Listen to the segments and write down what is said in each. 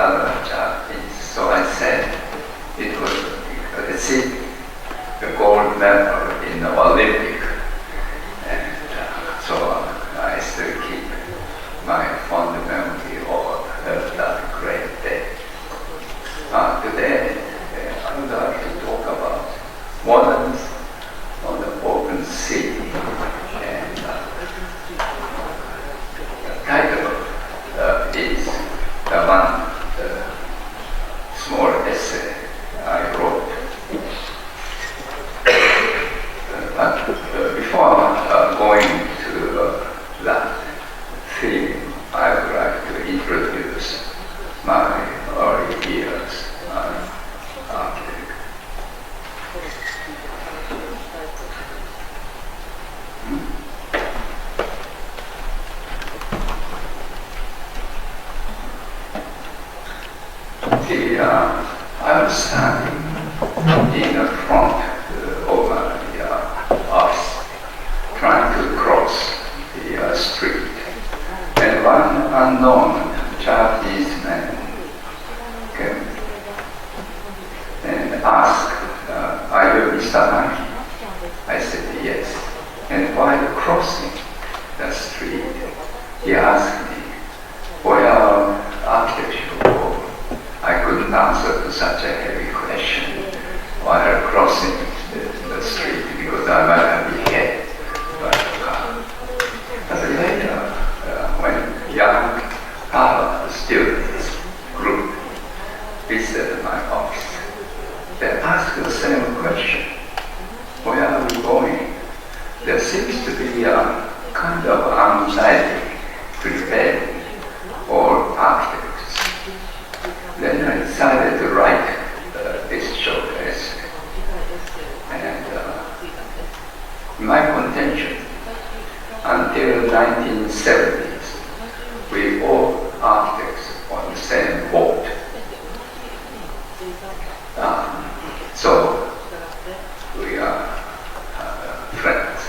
other Japanese. So I said it was received the gold medal in the Olympic. And so I still keep my fond memory of that great day. Today, I would like to talk about moderns on the open sea. And the title is the small essay I wrote. But before going to that theme, I would like to introduce my early years as architect. I was standing in the front of my house, trying to cross the street, and one unknown Japanese man came and asked, "Are you Mr. Maki?" I said, "Yes." And while crossing the street, he asked me, "Well, architecture." I couldn't answer to such a heavy question while crossing the street because I might have been hit by the car. But later, when young Harvard students group visited my office, they asked the same question: "Where are we going?" There seems to be a kind of anxiety prevailing all architects. Then I decided to write this short essay. And my contention, until 1970s, we all architects on the same boat. So we are friends,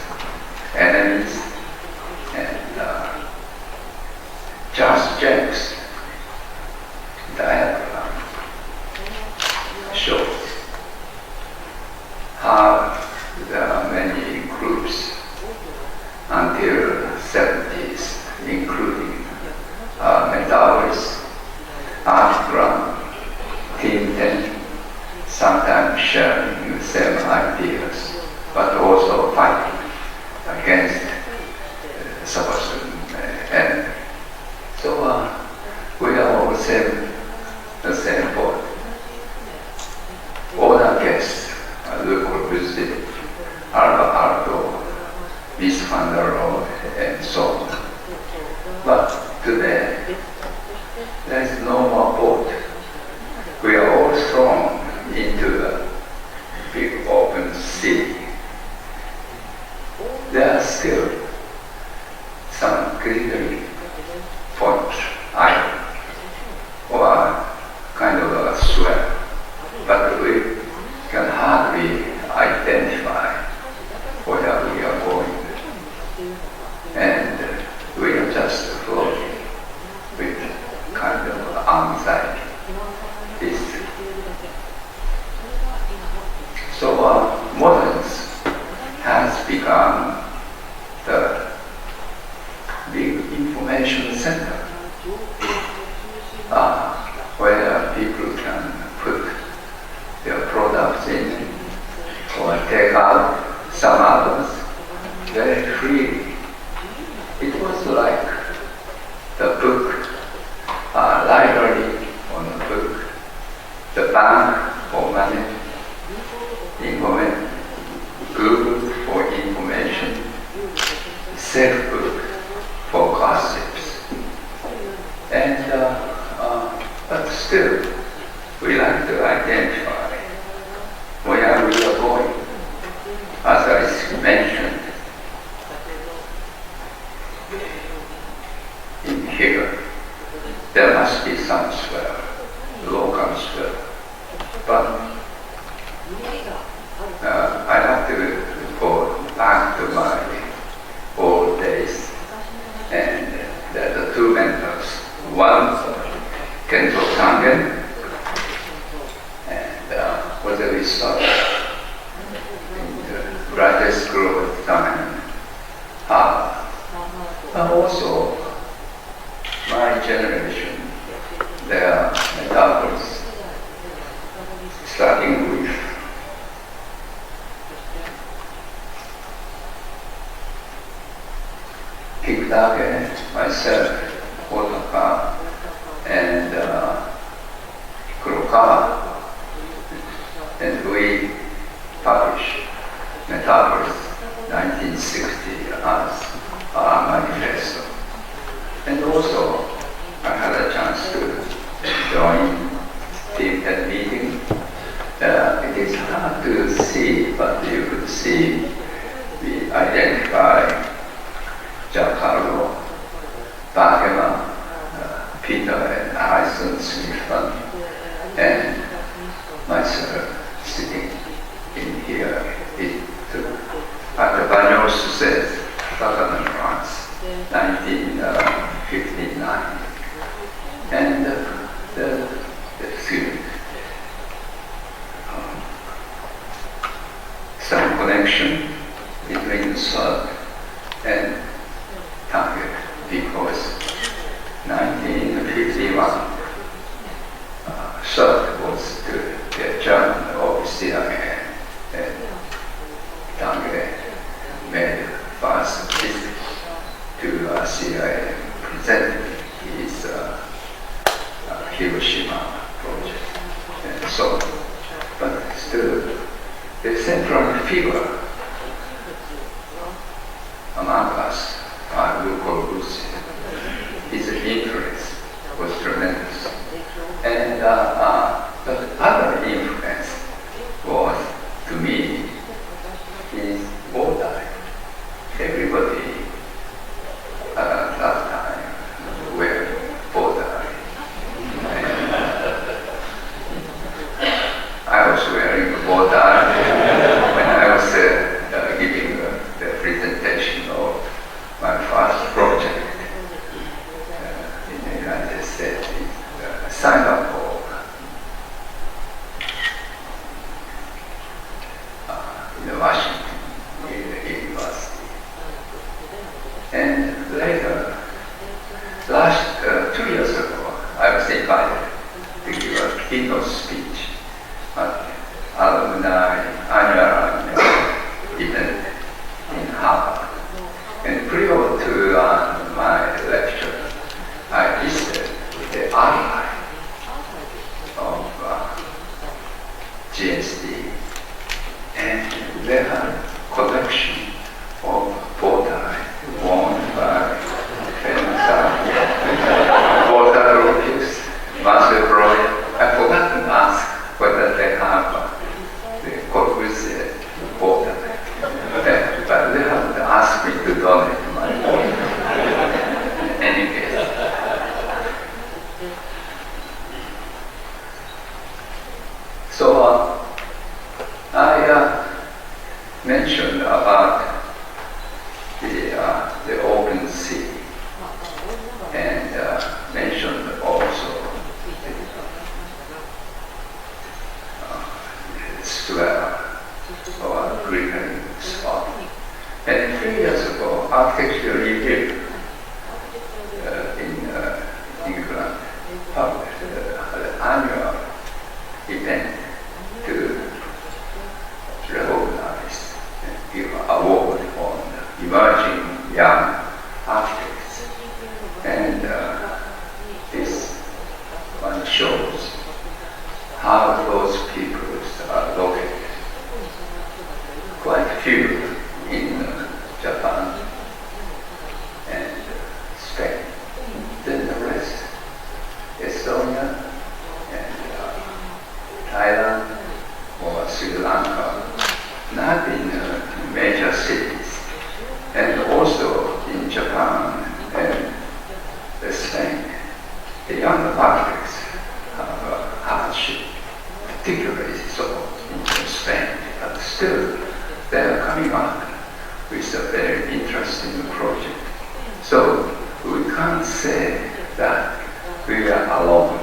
enemies, and Charles James diagram shows how there are many groups until 70s, including metallurgists, art ground, team 10, sometimes sharing the same ideas, but also fighting against supposed enemy. So we are all the same boat. All our guests, Le Corbusier, Alba Aldo, Miss van der Rohe, and so on. But today, there is no more boat. We are all thrown into the big open sea. There are still some glittery points, islands, or kind of a sweat, but we can hardly identify where we are going, and we are just floating with kind of anxiety. So moderns has become the big information center, where people can put their products in or take out some others very freely. It was like the book, library on the book, the bank for money, Google for information, self-book for gossips. And but still, we like to identify where we are going. As I mentioned in here, there must be some swell, local swell. But I have to go back to my old days, and there are two mentors. One, Kento Tangen, and was a researcher in the graduate school at Tangen. But also, my generation, their metaphors, starting with Kikutake, myself, Otaka, and Kurokawa, and we published metaphors 1960 as our manifesto. And also, I had a chance to join the meeting. It is hard to see, but you could see we identify Giancarlo, Bakema, Peter and Alison Smithman, and myself sitting in here. At the Bagnos says, Southern France, 1959. And the some connection between Sud and Tangen, because 1951, Sud was the chairman of CIA, and Tangen made first visit to CIA, presented his Hiroshima project, and so on. But still, the central figure among us, I will call Lucy, his influence was tremendous. And but other influence was, to me, his wartime. Everybody at that time were wartime. And I was wearing a wartime when I was giving the presentation of my first project in the United States, Singapore. In Washington University. And later, 2 years ago, I was invited to give a keynote speech at alumni annual event in Harvard. And prior to my lecture, I listed the outline of GSD, and they had collection of border worn by famous border rookies, Master Breuer. I forgot to ask whether they have the Corbusier border, but they have asked me to donate my border. In any case. So I mentioned about the open sea, and mentioned also the square or green spot. And 3 years ago, Architecture Review in England published the annual event to recognize and give an award on emerging young architects. And this one shows how those people are located. Quite few in Japan and Spain. Then the rest, Estonia and Thailand or Sri Lanka, not in major cities, and also in Japan and Spain. The young architects have a hardship, particularly so in Spain, but still they are coming up with a very interesting project. So we can't say that we are alone.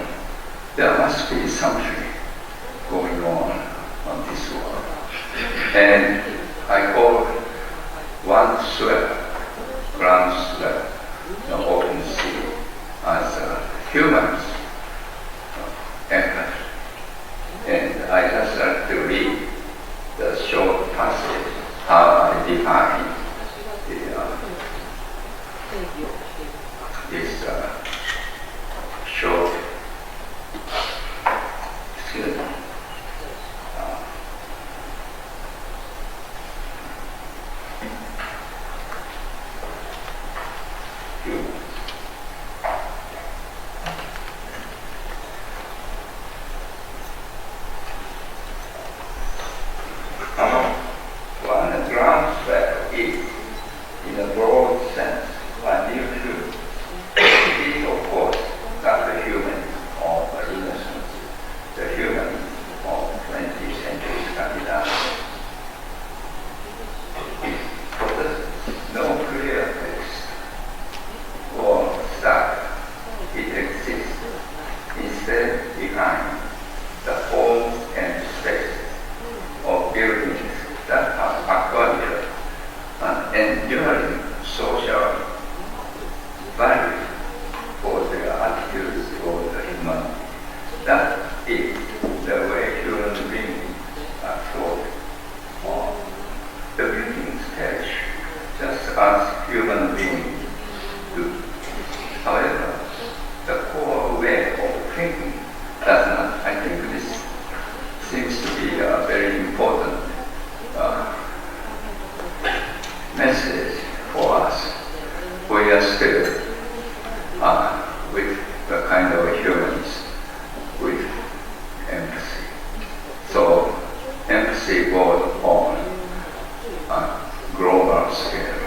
There must be something going on this world. And I call one swell, ground swell, the open sea, as humans empathy. And I just like to read the short passage how I define this short, excuse me, one ground swell is, in a broad sense, a new truth. It is, of course, not the human of the Renaissance, the human of 20th century Scandinavia. It possesses no clear text or style. It exists instead behind the forms and spaces of buildings that have acquired an enduring social value for their attitudes toward the humanity. That is the way human beings are thought of. The buildings perish just as human beings do. However, the core way of thinking does not. I think this seems to be a very important message for us. We are still with the kind of humans with empathy. So empathy goes on a global scale,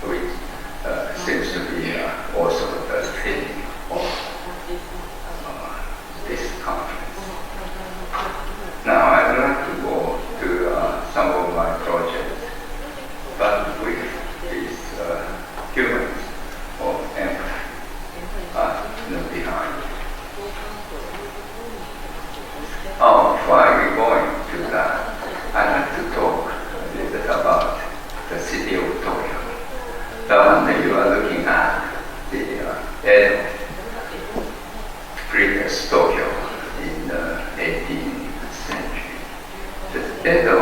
which seems to be also the theme of this conference. Now I'd like to go to some of my projects, but with these humans of empathy behind. Before I be going to that, I'd like to talk a little bit about the city of Tokyo. The one that you are looking at, the Edo, previous Tokyo in the 18th century. The Edo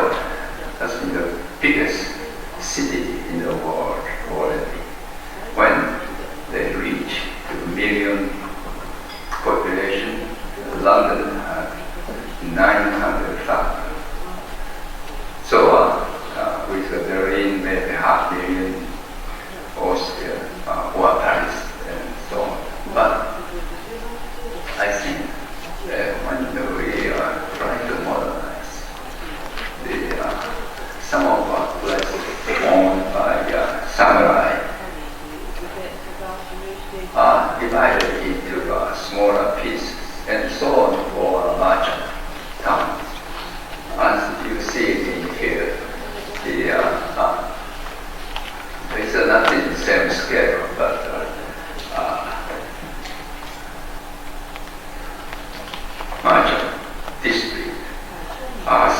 has been the biggest city in the world already. When they reach the million population, London had 900,000. So with Berlin maybe 500,000, Austria or Paris and so on. But I think when we are trying to modernize, some of our places owned by samurai are divided into smaller pieces and sold for merchant towns. As you see in here, it's not in the same scale, but merchant district are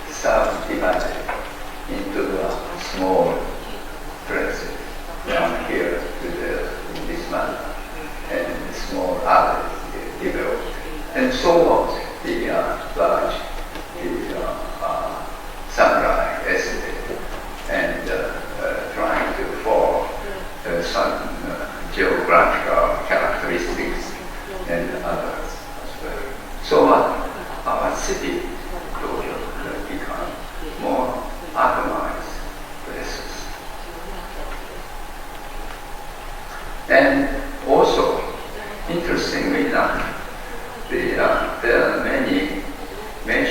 subdivided into the small places down here to in this manner, and the small alleys developed. And so was the large samurai estate, and trying to follow some geographical characteristics and others as well. So our city, Tokyo, has become more atomized places. And also, interestingly enough, there are many mentions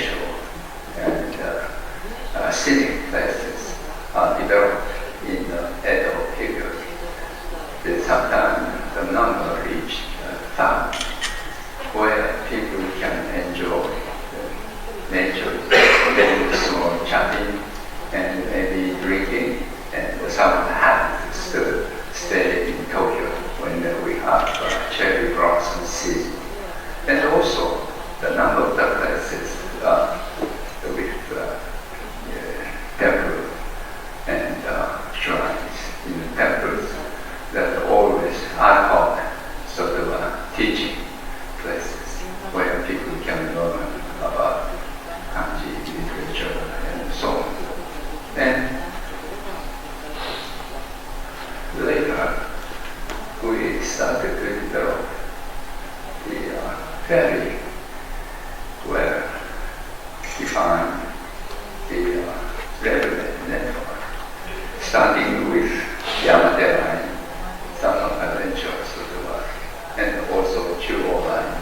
very well defined the railway network, starting with Yamate Line, some adventures of the work, and also Chuo Line,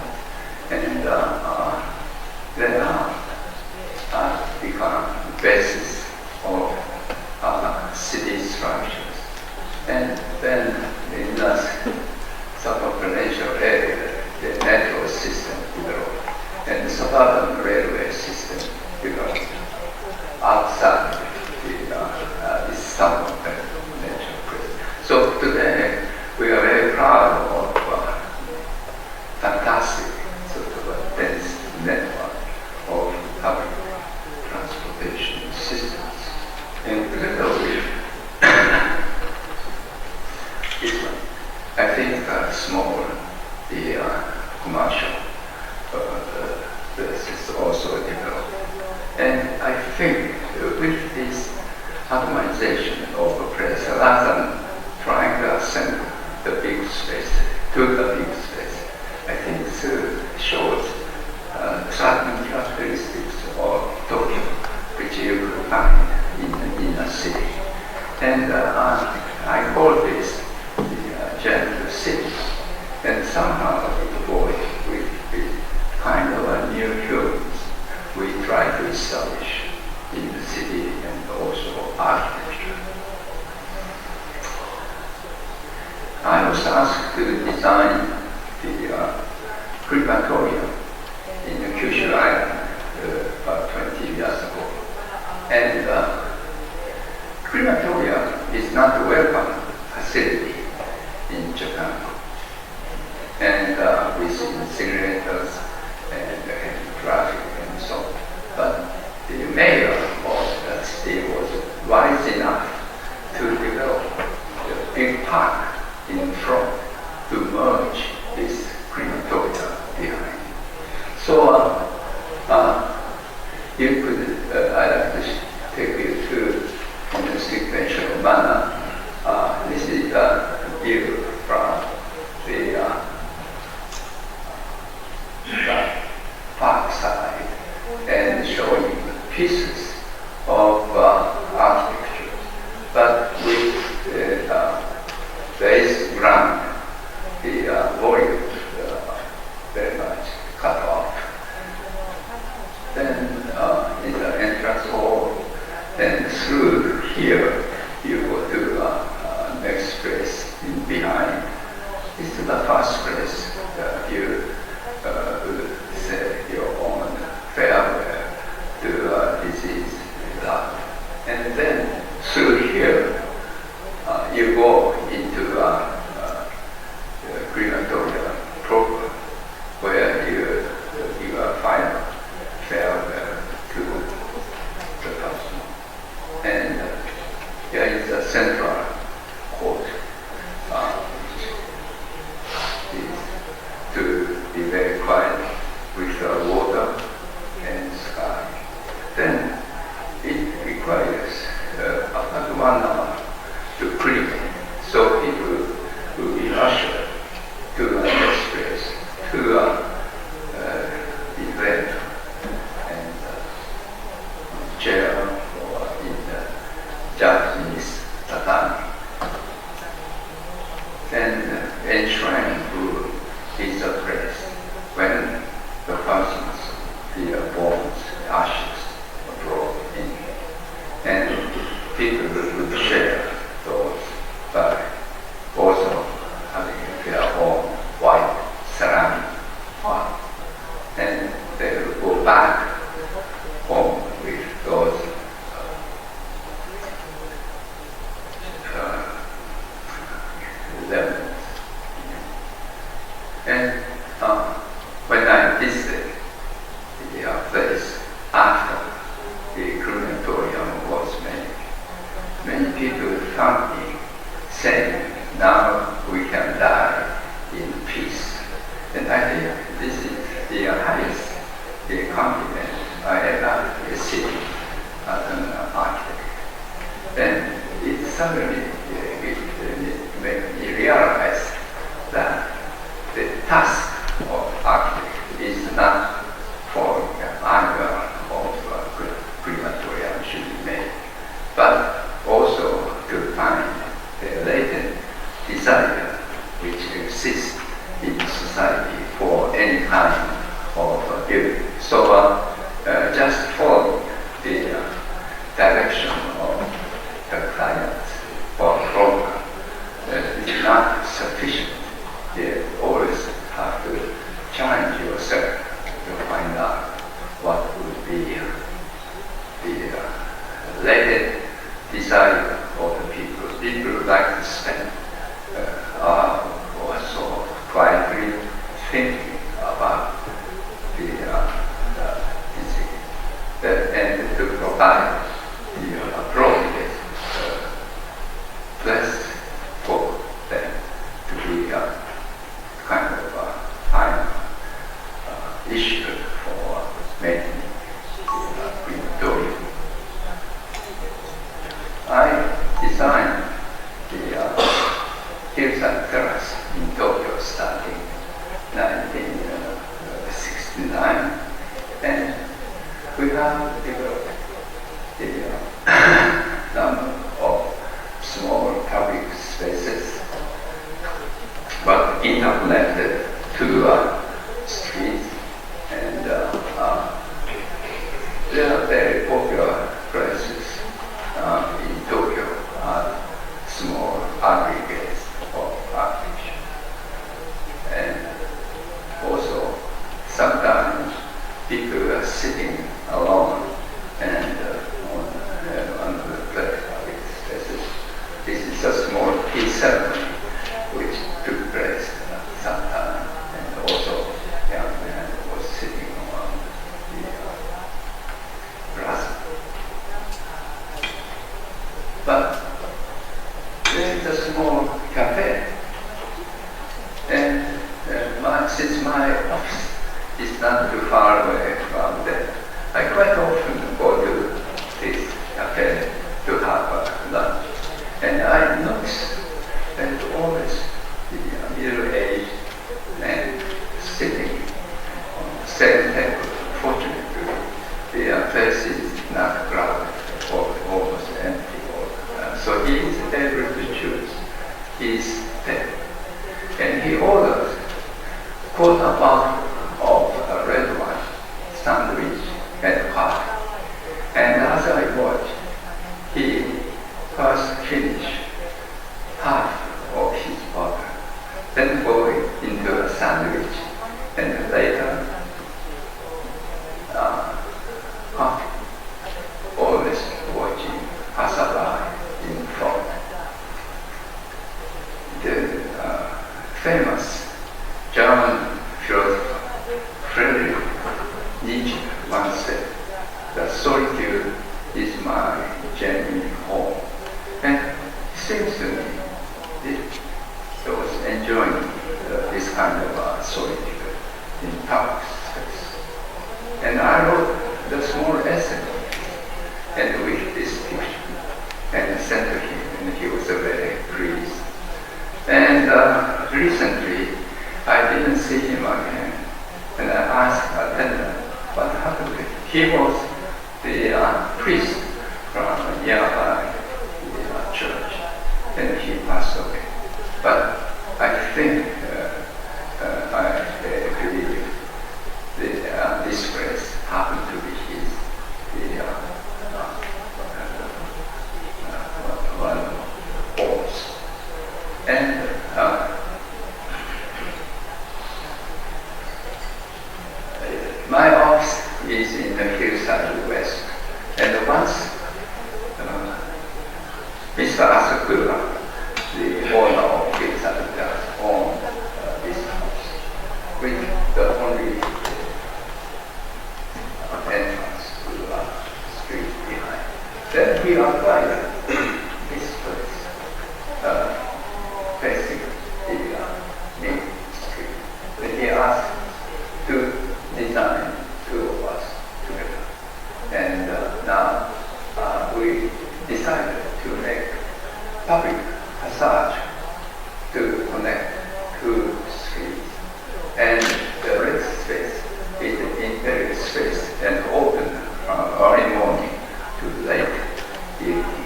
and then become basis of city structures. And then in the suburbanization area, the network system developed, and the suburban railway system developed outside this suburban network. So today we are very proud of fantastic sort of dense network of public transportation systems. And together with this one, I think small, the commercial this is also developed. And I think with this harmonization of the place, rather than trying to assemble the big space to the big space, I think it shows certain characteristics of Tokyo, which you will find in a city. And I call this the gentle city. And somehow it goes with the kind of a new humans we try to establish in the city and also architecture. I was asked to design the crematorium in the Kyushu Island about 20 years ago. And crematorium is not a welcome facility in Japan. And with incinerators and traffic and so on. But the mayor of the city was wise enough to develop a big park in front to merge this crematorium behind. So you could, I'd like to take you through in a sequential manner. This is a view from the park side and showing pieces of architecture, but with the base ground, the volume very much cut off. Then in the entrance hall, then through here you go to next place in behind. This is the first place you say your own farewell to disease, love. And then through here, you go into crematorium proper, where you give a final farewell to the person. And here is the central court, to be very quiet with water and sky. Then it requires about 1 hour to clean. So people will be ushered to the next place, to event and chair or in the Japanese tatami. Then enshrined room is a place when the persons, the bones, the ashes are brought in. And people would share those by also having their own white ceramic pot. And they will go back home with those lemons. And when I visited the place after the crematorium was made, many people found me saying, now we can die in peace. And I think this is the highest compliment I ever received as an architect. And it suddenly made me realize that the task of architect So just follow the direction of the clients or program is not sufficient. You always have to challenge yourself to find out what would be the latent desire of the people. People like to spend also quietly thinking about the and to provide the appropriate place for them to be kind of final issue for making green building. I designed the hillside terrace in Tokyo starting 1969, and we have developed a number of small public spaces, but interconnected to streets, and they are very popular places in Tokyo, small aggregates of architecture. And also, sometimes people are sitting alone and on the public spaces. This is a small tea ceremony which took place sometime, and also young man was sitting on the grass. But there is a small cafe, and since my office is not too far away from there, I quite often go to this cafe to have lunch. And I notice that always the middle-aged men sitting on the same table. Fortunately, the place is not crowded or almost empty. So he is able to choose his table. And he orders quarter bottle of red wine, sandwich, and coffee. And as I watch, he first finishes half of his bottle, then go into a sandwich, and later coffee. Always watching passerby in front. The famous German philosopher Friedrich Nietzsche once said that solitude is my genuine home. And it seems to me I was enjoying this kind of solitude in public space. And I wrote the small essay and with this picture and sent to him, and he was very pleased. And recently, I didn't see him again, and I asked the attendant what happened to him. He was the priest from nearby the church, and he passed away. But I think I believe this place happened to be his one of the halls. And my office is in the hillside west. And once Mr. Asakura, the owner of hillside west, owned this house with the only entrance to the street behind. Then we acquired this place facing the main street. Then he asked to design two of us together. And now we decided to make public passage to connect two streets. And the red space is the interior space and open from early morning to late evening.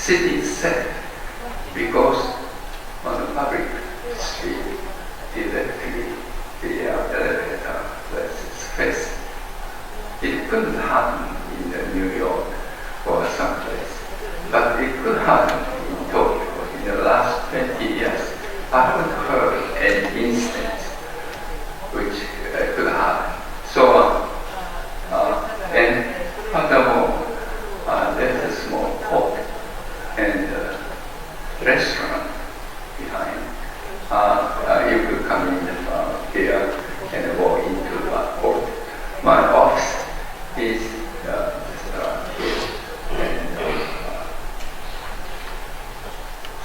city is safe because on the public street, directly the elevator is facing. It couldn't happen in New York or someplace, but it could happen in Tokyo. In the last 20 years, I haven't heard any instance which could happen. So, and furthermore, there's a small port and restaurant behind. You could come in here and walk into the port. My office is here.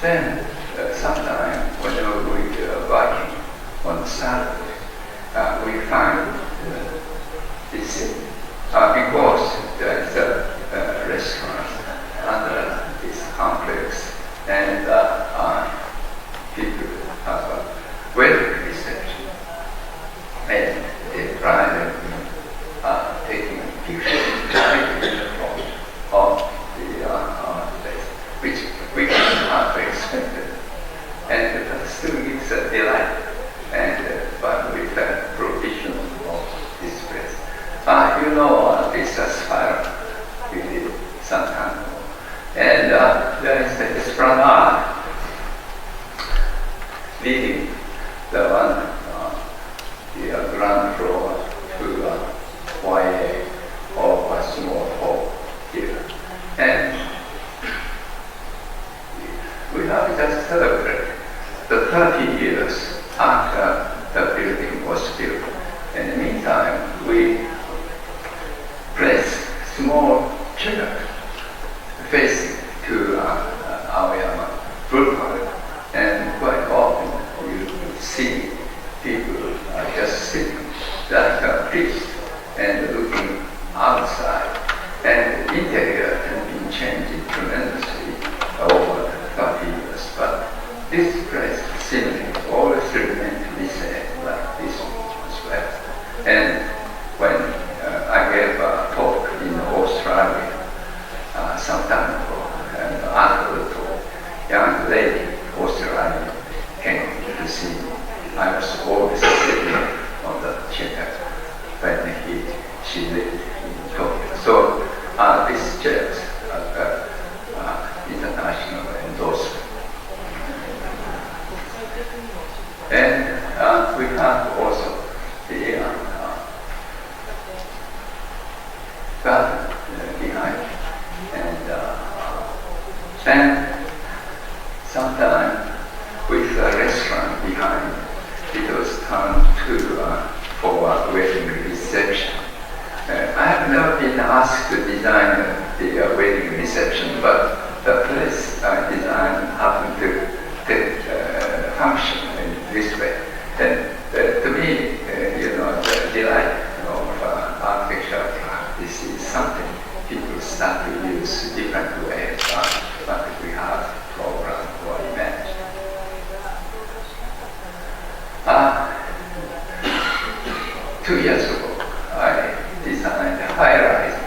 And then sometime whenever we are working on Saturday, we find this because there is a restaurant under this complex, and people have a wedding reception, and they try taking pictures in front of the place, which we have expected, and but still it's a delight, and but with the provision of this place. This spiral we did some time ago, and there is the esplanade leading the one, the ground floor to FAIA or a small hall here. And we have just celebrated the 30 years after the building was built. In the meantime, we placed small chair facing to our footpath, and quite often you see people just sitting like a priest and looking outside. And the interior has been changing tremendously over 30 years, but this place seemingly always remained to be said like this as well. And when I gave a talk in Australia some time ago, and after the talk, young lady, Australian, came to see me. I was always sitting on the chair when she lived in Tokyo. So this chairs international endorsement. And we have also the garden behind, and sometime with a restaurant behind, it was turned to for a wedding reception. I have never been asked to design the wedding reception, but the place design happened to function in this way. And to me, the delight of architecture, this is something people start to use different ways, but we have programmed or imagined. 2 years ago, I designed a high-rise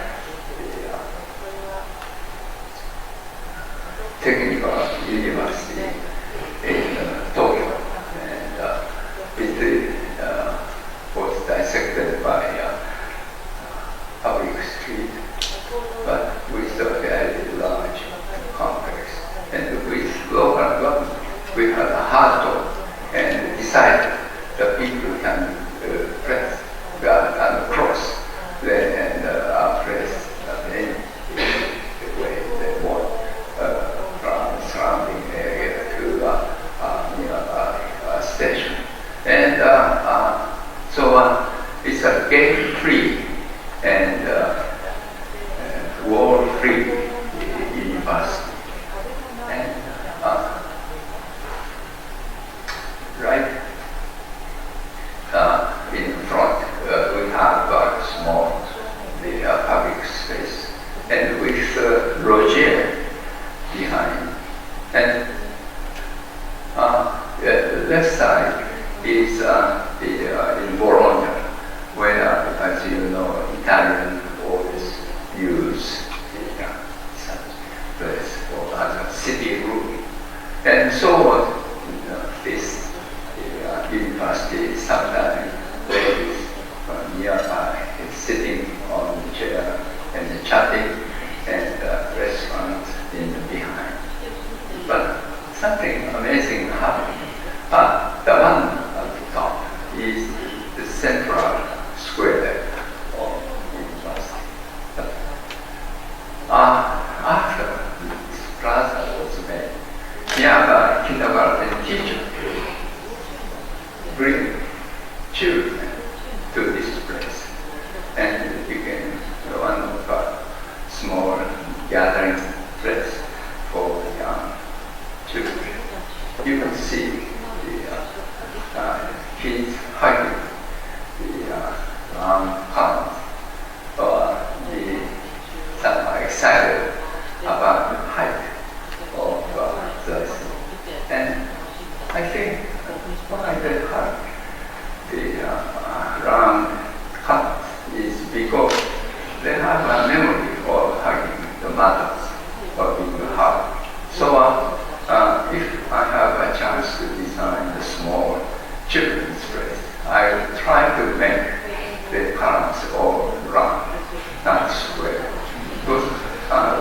technical university in Tokyo, and it was dissected by public street, but with a very large complex. And with local government, we had a hard talk and decided that people can press and cross and press any way they want from the surrounding area to a station. And so it's a gate-free and wall-free university. And right in front, we have a small public space, and with loggia behind. And the left side is in Bologna, where, as you know, Italian always use such place for other And so this university sometimes ladies from nearby is sitting on the chair and chatting, and restaurant in the behind. But something amazing happened. The one at the top is the central square of the university. After this plaza was made, nearby kindergarten teacher bring children to this place, and it became one of a small gathering place for young children. You can see the kids hugging the arms, or some are excited about the height of this. And I think why they hug the round cup is because they have a memory of hugging the mothers or being hugged. So if I have a chance to design the small children's place, I will try to make the columns all round, not square. Because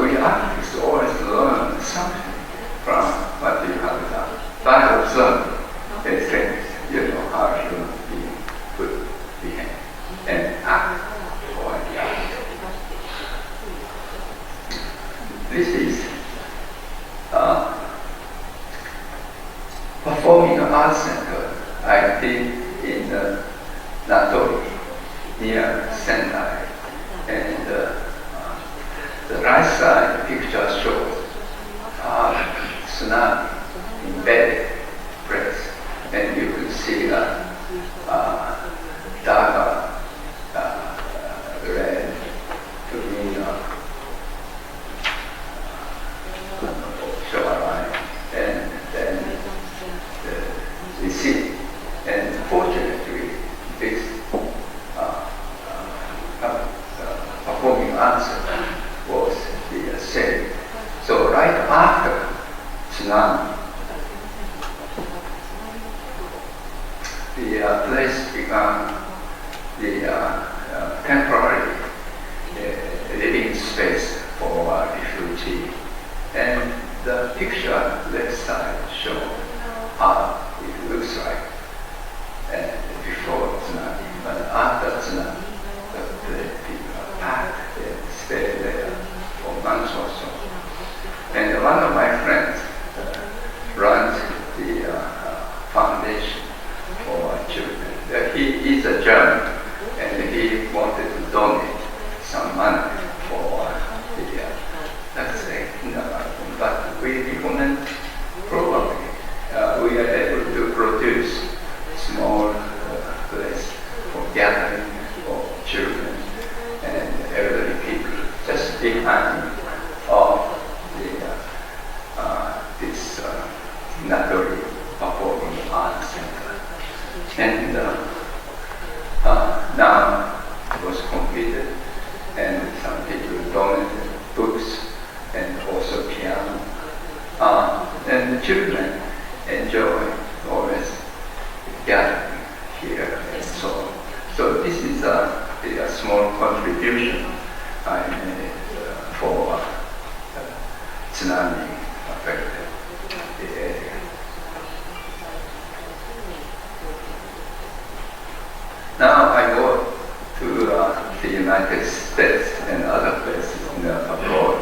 we artists always learn something from what you have done. By observing the things, you know how human beings would behave and act or react. This is Performing Arts Center I did in Natori, near Sendai. And the right side picture shows tsunami embedded place. And you can see darker red, green shoreline, and then the sea. And fortunately, this performing arts was the same. So right after tsunami, the place became the temporary living space for refugee. And the picture left side shows how it looks like before tsunami. But after tsunami, the people are packed and stay there for months or so. And one of my friends runs the foundation for children. He is a German, and he wanted to donate some money for let's say, kindergarten. But we recommend probably we are able to produce small place for gathering for children and elderly people just behind of this Natori Performing Arts Center. And now it was completed, and some people donated books and also piano. And the children enjoy always gathering here and so on. So this is a small contribution I made for tsunami affected the area. Now I go to the United States and other places abroad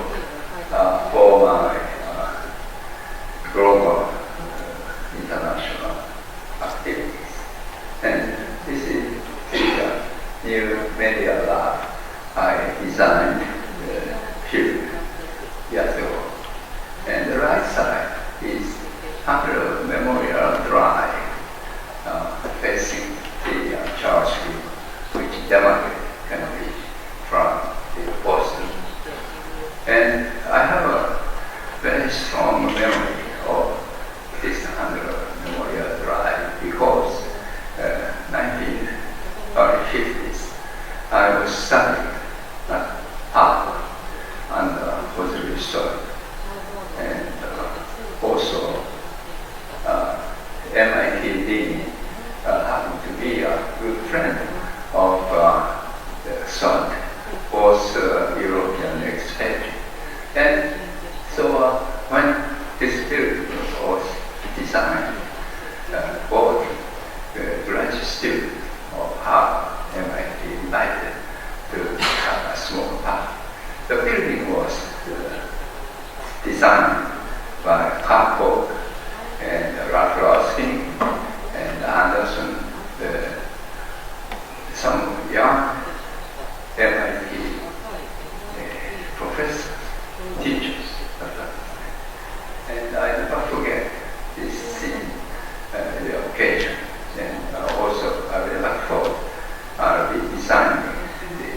for my global international activities. And this is the new media lab I designed a few years ago. And the right side is Hunter Memorial Drive facing the Charles Street, which demarcates Kennedy from the Boston. And I have a very strong memory of this Hunter Memorial Drive because 1950s I was studying at Harvard and was research, and also So when this building was designed, both graduate students of Harvard and MIT invited to have a small party. The building was designed by Carl Koch and Ralph Roskin and Anderson, some young MIT professors, teachers at that time. And I never forget this scene, the occasion. And also I never thought I'll be designing the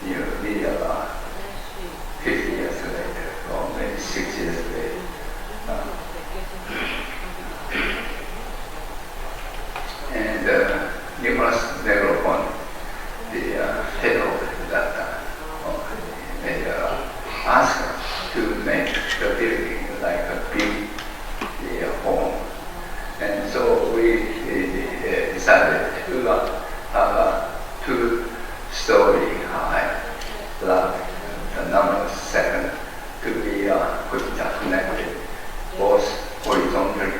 new media bar 50 years later, or maybe 6 years later. And Nicholas Negropon, the head of that time, asked us to make the building like a big home. And so we decided to have a 2-story high lab, the number 7, to be connected, both horizontally,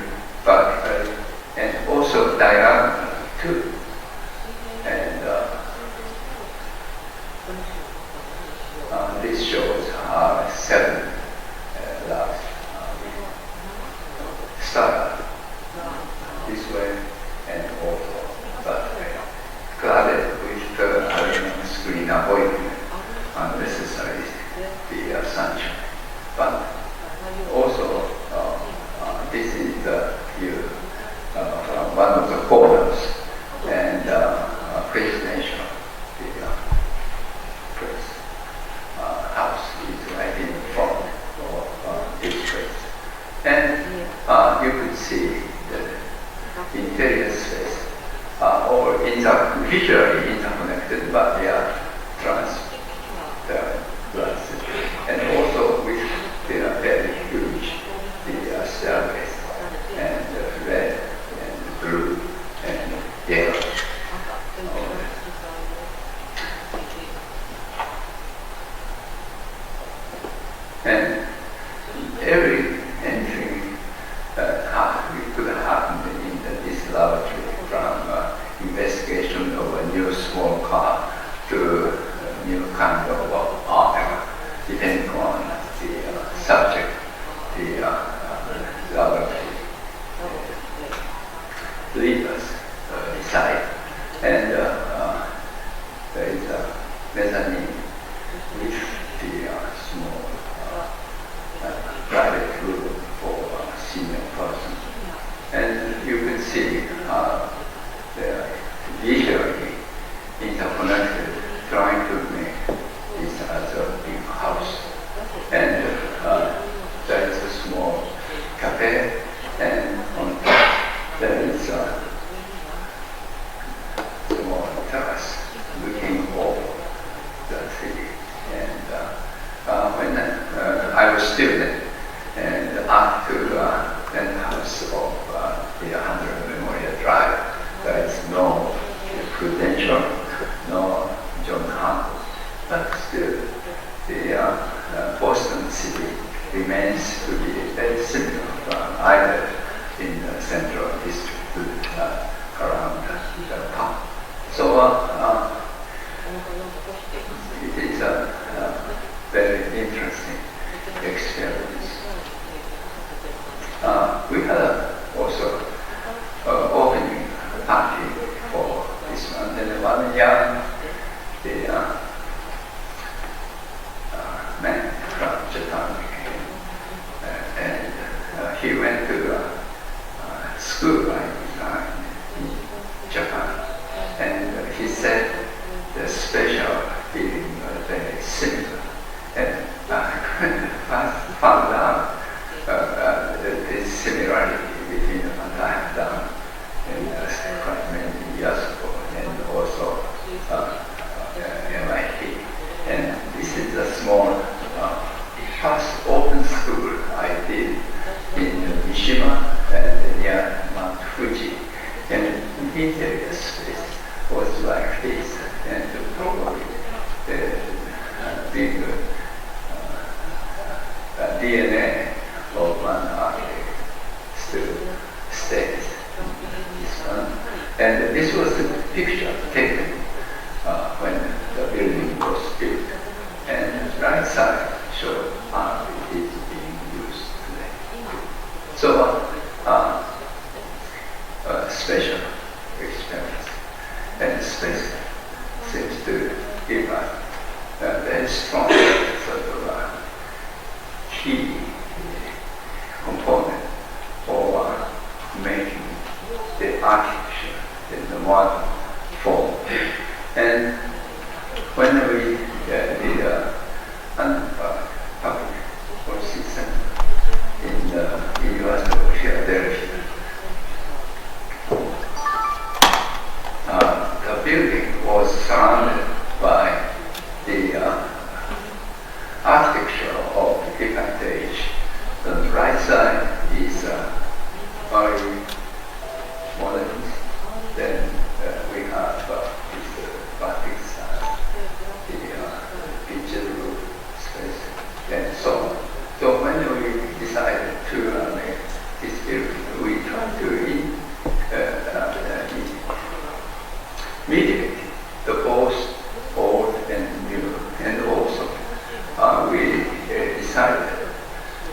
vertically, and also diagonally too. And this shows how 7 labs start this way and also that way, cladded with aluminum screen avoiding unnecessary the sunshine. But also this is the view from one of the corners, and presidential place house is right in front of this place. And you could see the interior space all visually interconnected, but they are transparent glasses. And also with the very huge the stairways, and red and blue and yellow. And every entry could happen in this laboratory, from investigation of a new small car to a new kind of art, depending on the subject, the laboratory leaders decide. And there is a mezzanine with the small private room for a senior person. And you can see they are visually interconnected, trying to make this as a big house. And there is a small cafe, and on top there is a small terrace looking over the city. And when I was student, and after the penthouse of the 100 Memorial Drive, there is no Prudential, no John Hancock, but still the Boston city remains to be very similar from either in the central district around the park. So it is a very interesting experience. We had also opening party for this one, and one young man from Japan came, and he went to school I designed in Japan, and he said the special feeling was very similar, and I found out the similarity between what I have done quite many years ago, and also MIT. And this is a small first open school I did in Mishima and near Mount Fuji, and the interior space was like this, and probably the big key component for making the architecture in the modern form. And when we did a public policy center in the University of Philadelphia, the building was surrounded by the architecture of the different age. The right side is very modern. Then we have this Batik style, the picture roof space, and so on. So when we decided to make this building, we tried to mitigate the both old and new, and also we decided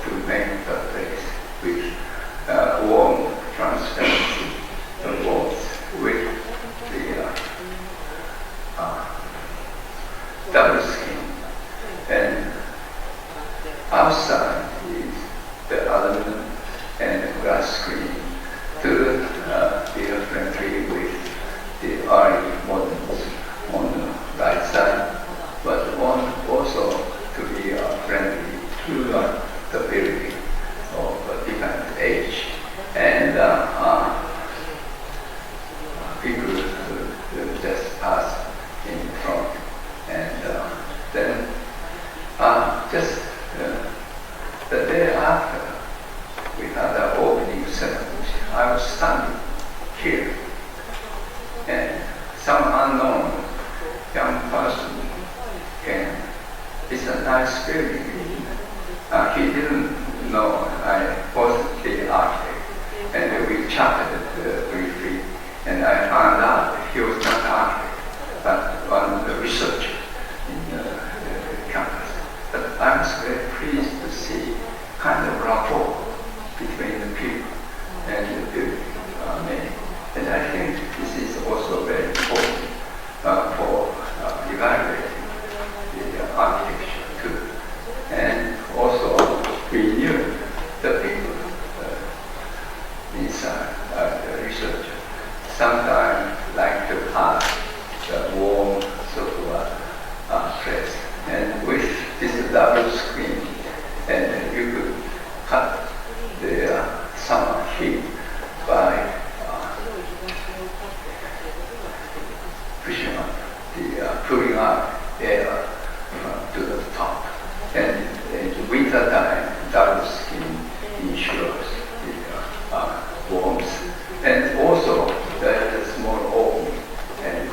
to make the place with warm transparency, the walls with the double skin, and outside is the aluminum and glass screen to be friendly with the early moderns on the right side, but also to be friendly to the building of a different age. And people just pass in front. And then just the day after we had the opening ceremony, I was standing here, and some unknown young person came. It's a nice building. He didn't know I was the architect, and we chatted briefly, and I found out he was not an architect, but one of the researchers in the campus. But I was very pleased to see kind of rapport between the people and the building made. And I think this is also very important for evaluating the architecture too. And also we knew the people inside the research sometimes like to have the warm sort of place. And with this double screen, and you could cut the summer heat by pushing up pulling up air to the top. And in winter time, double skin ensures the warmth. And also there is a small opening, and in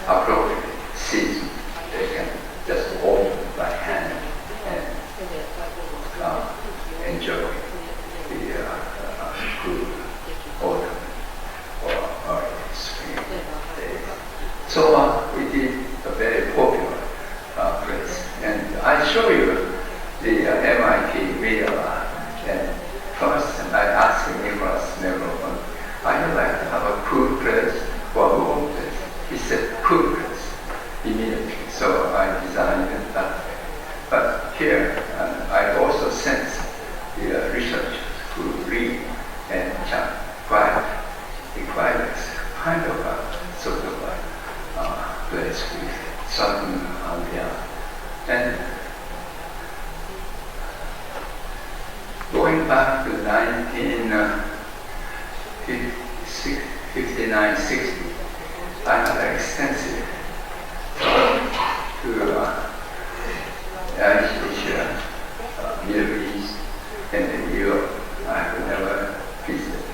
appropriate season, they can just open by hand and enjoy the good autumn or spring days. So we did a very popular place. And I show you the MIT Media Lab. And first I asked Nicholas Neville, I'd like to have a cool place or a warm place. He said, cool place, immediately. So I designed it that way. But here, I also sense the researchers who read and chat quiet. The quiet is kind of a sort of a place with certain ambiance. And going back to 1959-60, I had an extensive talk to Asia, Middle East, and Europe. I have never visited.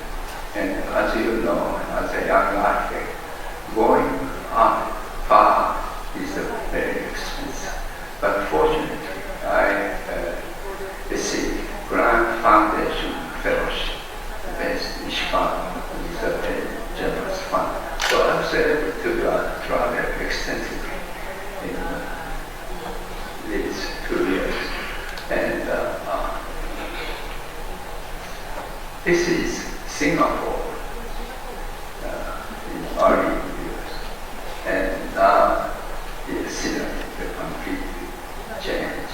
And as you know, as a young architect, going far is very expensive. But fortunately, I received Grand Foundation Fellowship based in Chicago. It's a very generous fund. So I was able to travel extensively in these 2 years. And this is Singapore in early years. And now the scenery completely changed.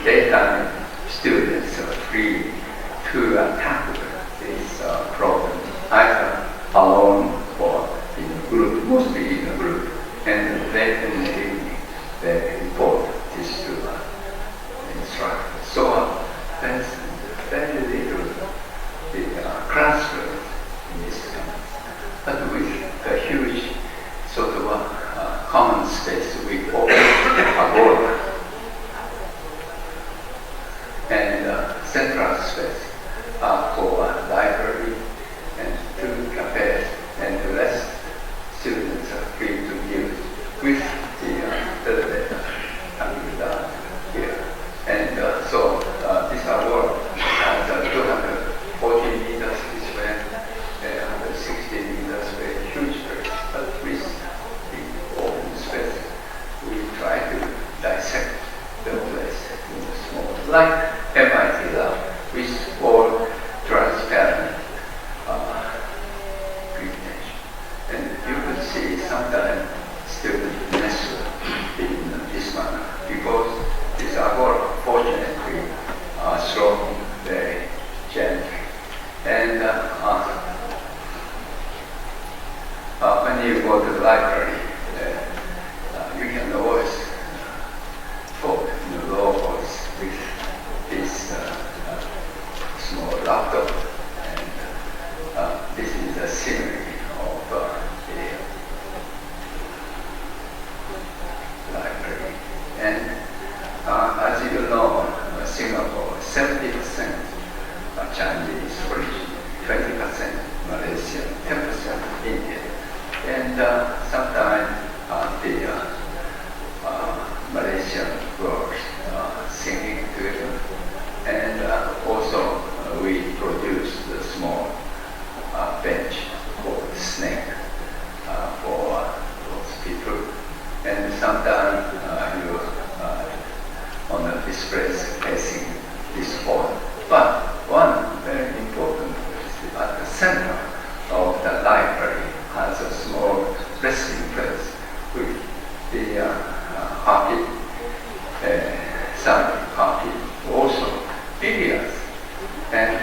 daytime students are free to tackle this problem, either alone or in a group, mostly in a group. And late in the evening, they report this to the instructor. So there's very little classroom in this campus. But with a huge sort of common space, we call agora, and central space for library and two cafes, and the rest students are free to use with the elevator coming down here. And so this agora has 240 meters this way, 160 meters way, huge space. But with the open space, we try to dissect the place in small, like MIT Lab, with all transparent presentation. And you can see sometimes students mess in this manner because this agora, fortunately, are strong, very gently. And when you go to the library, you can always talk in a low voice with this small laptop. And this is a scenery of the library. And as you know, Singapore, 70% Chinese origin, 20% Malaysian, 10% Indian. And sometimes the Malaysian girls singing together. And also we produce the small bench called snake for those people. And sometimes you on the displays facing this hall. But one very important is at the center of the library has a small resting place with the hockey, some hockey, also billiards. And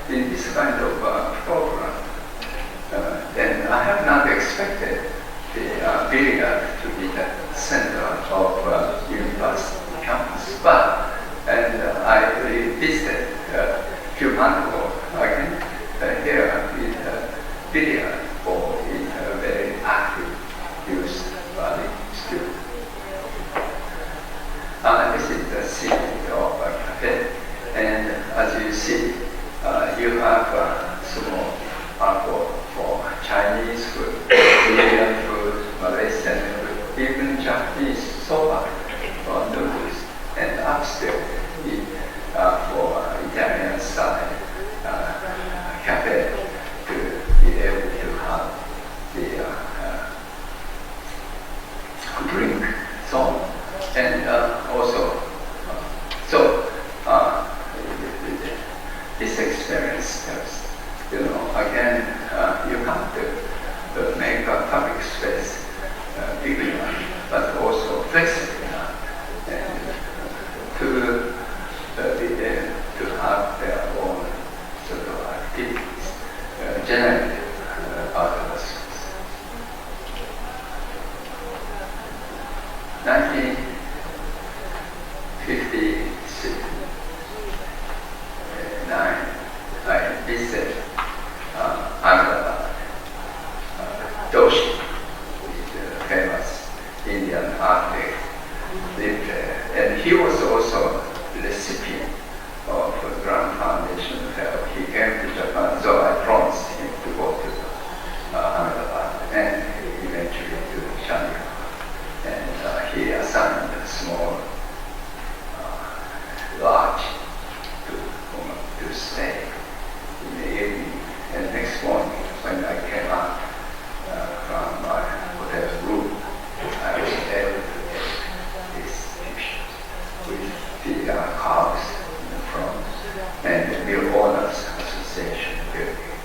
in this kind of program, then I have not expected the billiard to be the center of university campus. But I visited a few months ago again. Here is a billiard ball is a very active use by the students. This is the scene of a cafe, and as you see, you have small art for Chinese food, Indian food, Malaysian food, even Japanese soba or noodles, and upstairs for Italian style cafe to be able to have the drink, so and also this experience tells, again, you have to make a public space big enough, but also flexible enough, and to be able to have their own sort of activities, generally out of the space. 1959, I visited Ahmedabad. Doshi, the famous Indian architect, lived there, and he was also the recipient of a Grand Foundation Fellow. He came to Japan, so I promised him to go to Ahmedabad and eventually to Shanghai. And he assigned a small lodge to stay in the evening. And next morning, when I came out from my hotel room, I was able to take these pictures with the cars in the front and the Mill Owners Association building,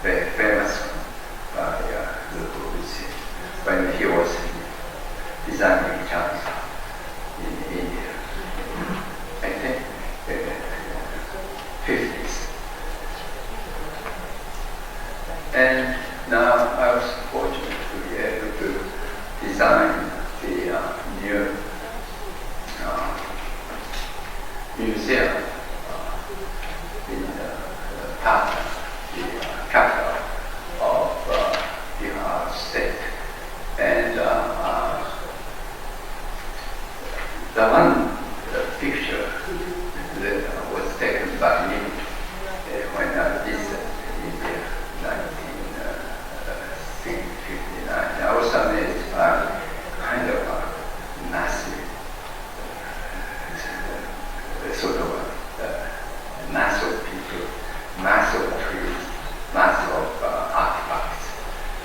very famous by Le Corbusier when he was designing China in India. And now I was fortunate to be able to design the new museum in Tata, the capital of Bihar state. And the one picture that was taken by me when I visited India in 1959. I was amazed by kind of a massive sort of mass of people, mass of trees, mass of artifacts,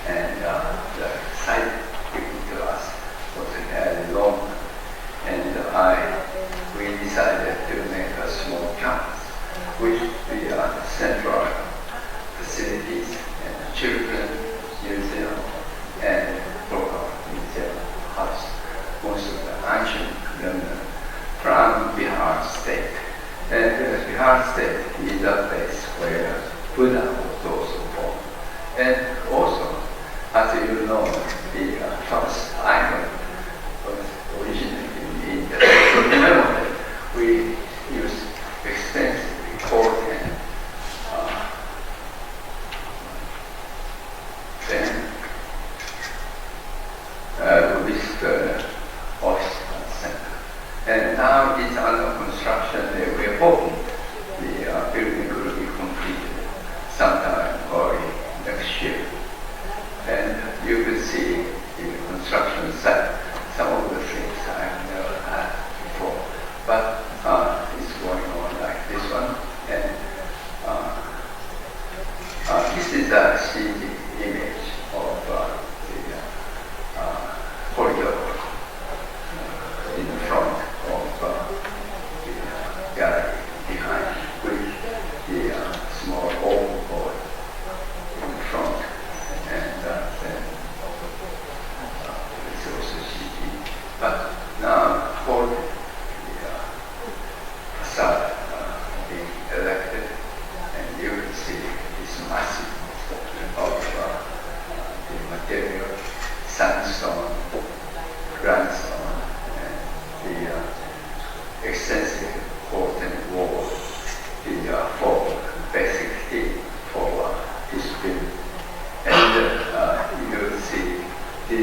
and the site given to us was very long, and we decided to make a small campus, which the central facilities and children museum and local museum house most of the ancient remnants from Bihar state. And Bihar state is a place where Buddha was also born. And also, as you know, the first island was originated in India. So remember, we use extensively coal and then with the office center. And now it's under construction. We're hoping the building will be completed sometime early next year. And you can see in the construction site some of the things I've never had before. But it's going on like this one. And this is a CG image of the corridor in the front of the gallery behind, with the small oval board in the front, and then it's also CG. But now for the facade being erected, and you can see this massive of the material, sandstone, grindstone, and the extensive court and wall, the for basic thing for this building. And you will see the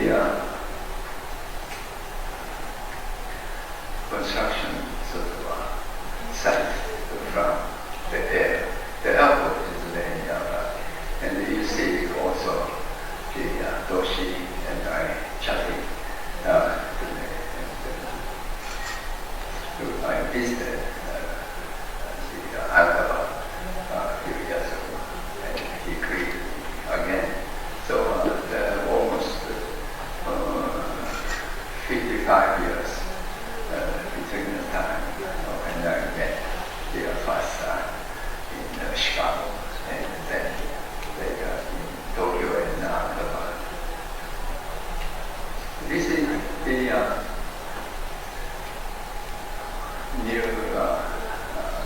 construction sort of site from the air. The airport is laying down, and you see also the Doshi and I chatting. I visited the Ahmedabad a few years ago, and he greeted me again. So almost 55 years between the time when I met the first time in Chicago, and then later in Tokyo and Ahmedabad. This is the new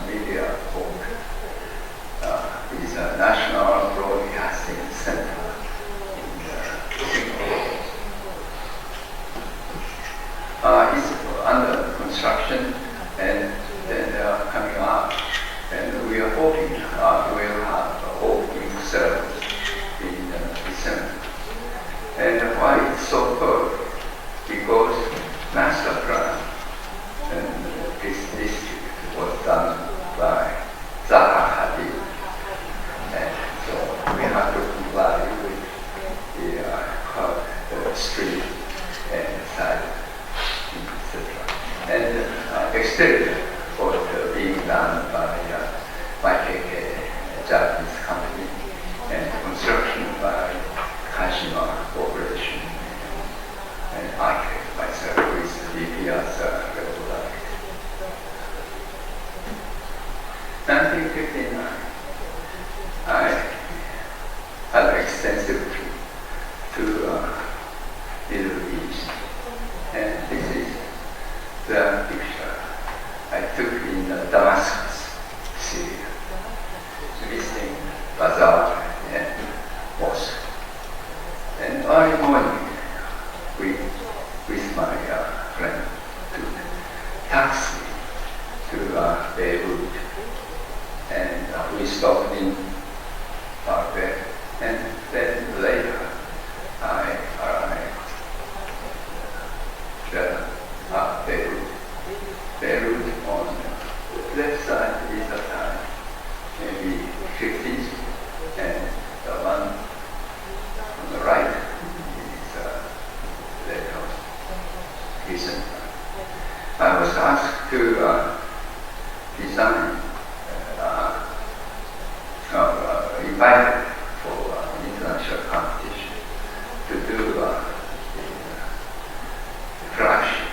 media book. It's a National Broadcasting Center in Singapore. It's under construction, and then they are coming out. And we are hoping we'll have an opening service in December. And why it's so good? Because master plan and this district was done by Zaha Hadid. And so we have to comply with the street and side, etc. And exterior was being done by YKK, a Japanese company, and construction by Kashima Corporation, and architect myself with the Piazza Regular. 1959, I had an extensive trip to Middle East, and this is the picture I took in Damascus, Syria, visiting bazaar and mosque. taxi to Beirut, and we stopped in Baghdad, and then later I arrived at Beirut. Beirut on the left side is the time, maybe 50s, and the one on the right is later, recent. I was asked to design, invited for international competition to do the flagship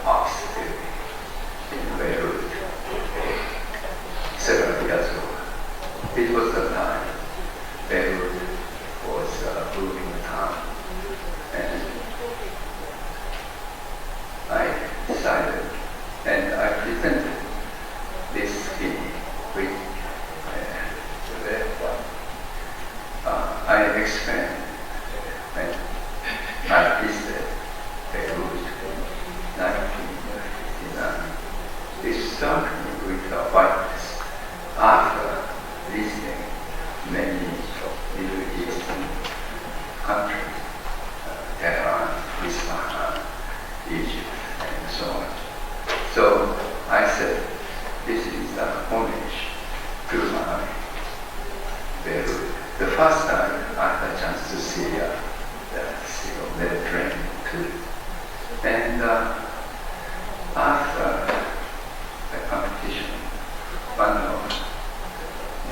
office in Beirut several years ago. It was the time Beirut was a booming town, and I decided, and I presented this scheme with I explained when I visited Beirut in 1959. It struck me with the whiteness after visiting many Middle Eastern countries, Tehran, Isfahan, Egypt, and so on. So I said, this is an homage to my Beirut. The first time I had a chance to see the Mediterranean too. And after the competition, one of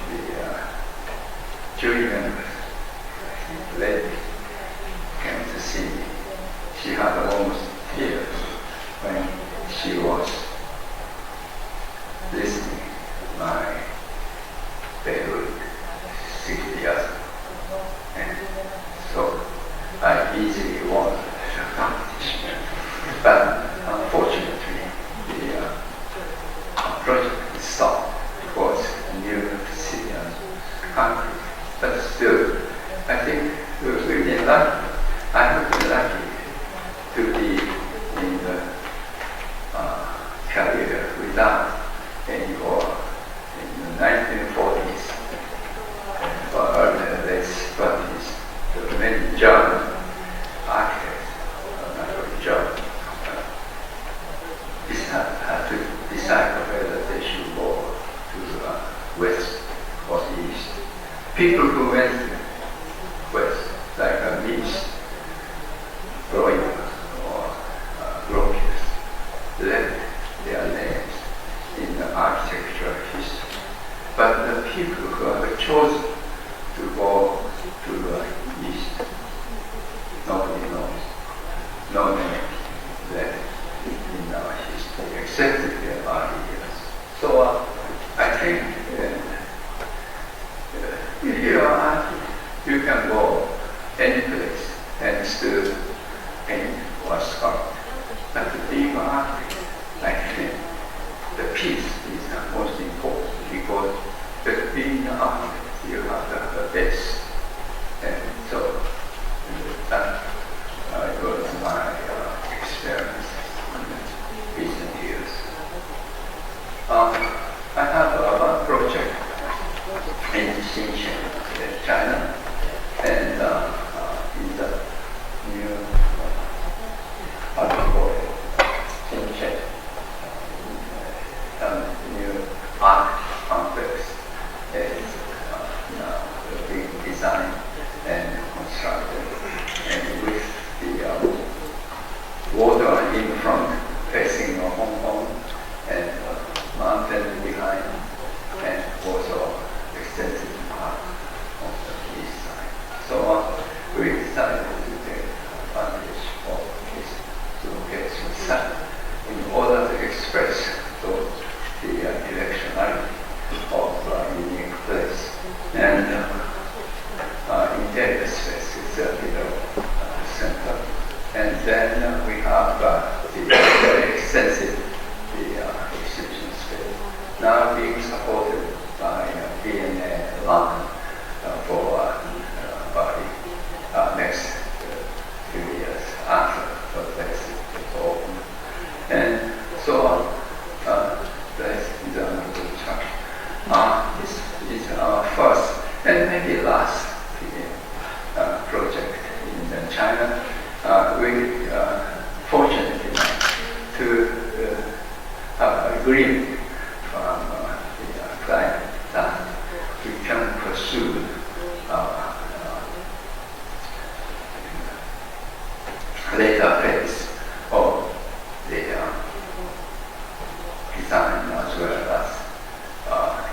the jury members, the lady, came to see me. She had almost tears when she was listening to my Beirut 60 years ago. And so I easily won the competition. But unfortunately, the project stopped because new Syrian country. But still, I think we've been lucky. I have been lucky to be in the career without any war in the 1940s. Or late 20s, there were many German architects, not only German, had to decide whether they should go to west or east. People who went west, like Nice, Breuer, or Gropius, left their names in the architectural history. But the people who have chosen to go to the east, nobody knows. No name left in our history except the early years. So I think if you are an artist, you can go any place and still paint or sculpt. But being an artist, I think the piece is the most important because being an artist, you have to have a base. And so that was my experience in recent years. agreement from the client that we can pursue later phase of the design as well as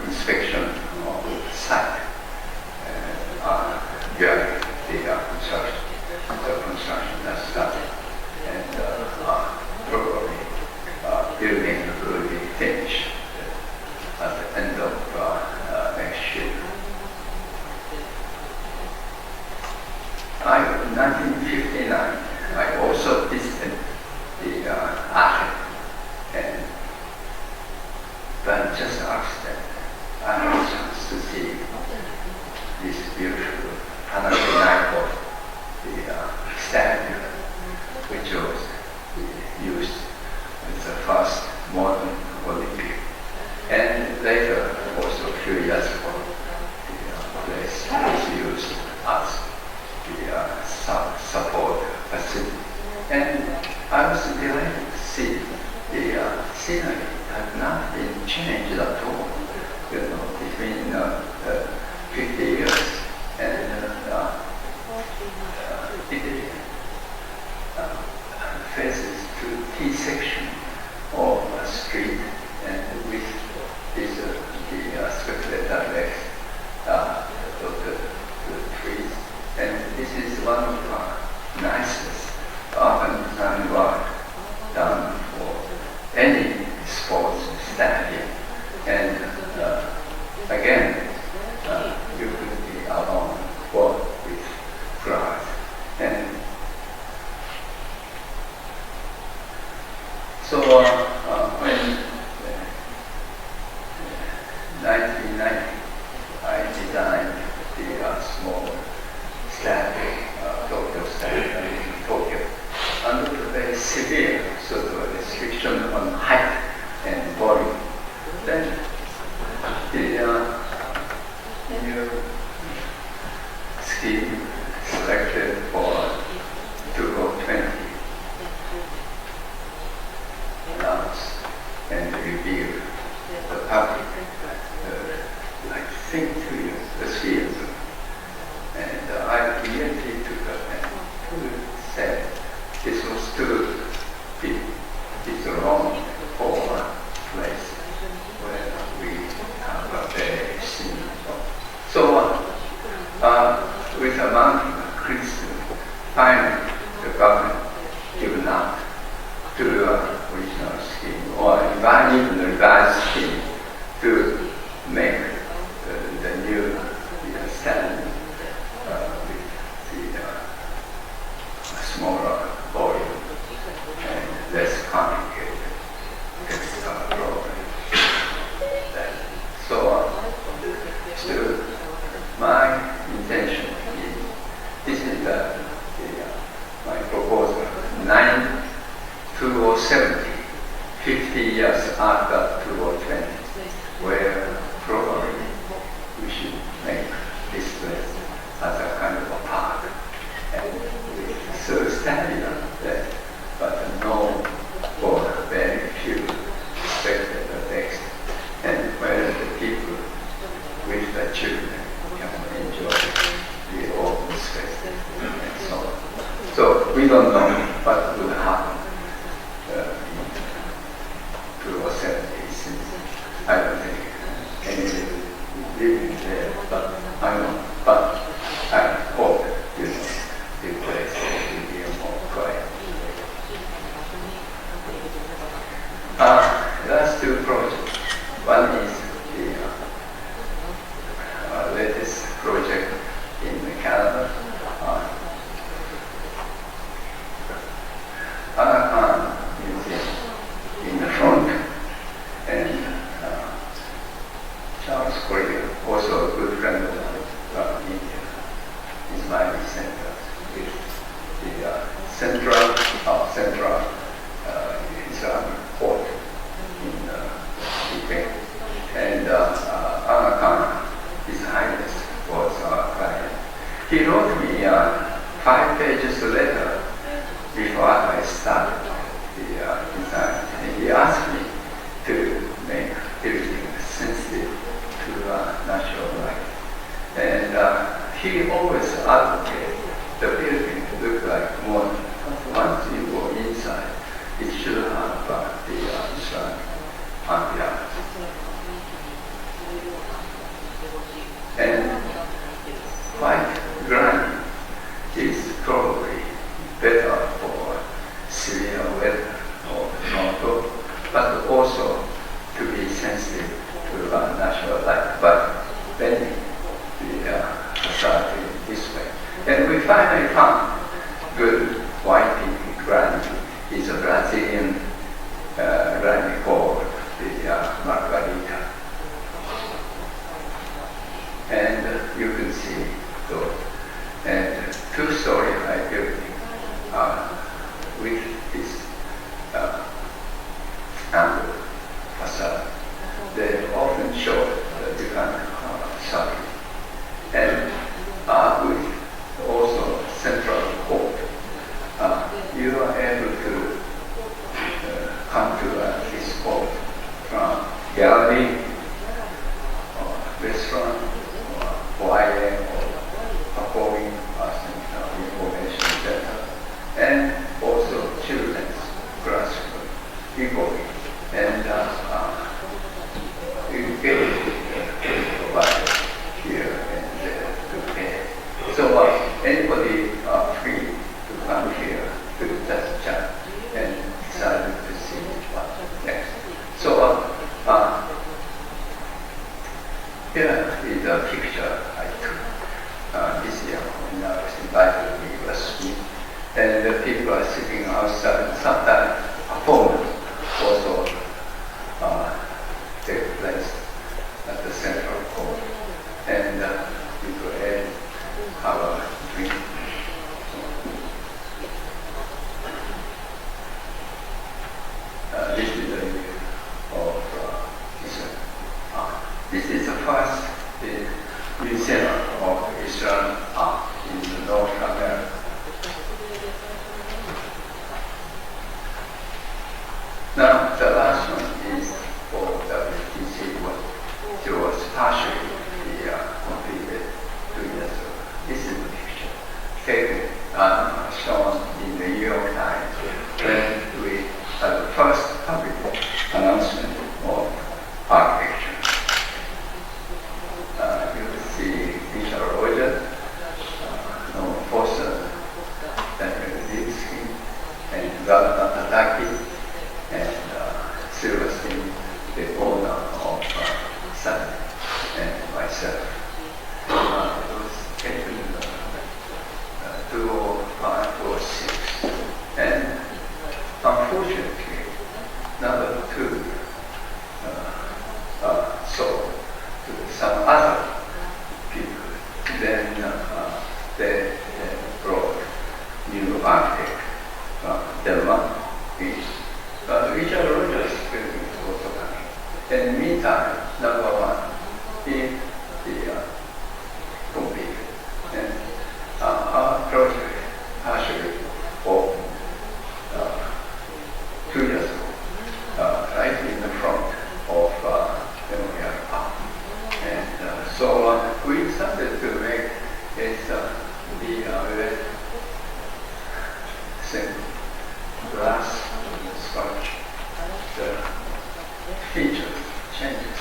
inspection of the site during the construction has started, and probably building will be finished at the end of next year. In 1959, I also visited the AIA, and by just accident, I had a chance to see this beautiful panoramic of the statue, which was used as the first modern Olympic. And later, also a few years ago, the place was used as the support facility. And I was delighted to see the scenery had not been changed at all, between 50 years and it faces to T section of a street, and with this the spectator legs of the trees. And this is one of the nicest urban design work done for any sports stadium. And again, you could be alone or with crowds. And so when 1990, I designed the small statue, Tokyo statue in Tokyo, under the very severe sort of restriction on height and volume. Then the new scheme selected for 2020 announced and revealed the public, like, think 2 years, the field. And I immediately took up and said, this was too big, it's wrong for a place where we have a very scenic. So with a mountain criticism, finally the government given up to the original scheme, or even the revised scheme, to make the new standard with the smaller volume and less complicated technical problem. So still, my intention is, this is my proposal, 2070, 50 years after 2020, where probably we should make this place as a kind of a park. And so stadium there, but no for very few spectator text, and where the people with the children can enjoy the open space and so on. So we don't know what will happen in 2070, since I don't think this spot from gallery or restaurant or AIA or performing arts and information center, and also children's classroom equally. And you get it provided here and there to pay. So anybody free to come here to just chat and decide to see what next. So here is a picture I took this year when I was invited to university, and the people are sitting outside. Sometimes performance also take place at the central court, and people have a drink. This is the view of this is the first museum of Israel art in North America. Now the last one is for WTC. It was partially completed 2 years ago. This is the picture taken shown in the New York Times when we had the first public announcement of architecture. You will see Richard Rogers, Norman Foster, Daniel Lipsky, and Zalatan Tataki, and Silverstein, the owner of Sun, and myself. It was taken 2005 or 2006, and unfortunately, number 2 sold to some other people. Then they brought new architect from Denmark. Richard Rogers building is also coming. In the meantime, number 1 is the completed. And our project actually opened 2 years ago, right in the front of Memorial Park. And so we started to make it the simple glass sculpture. The features changes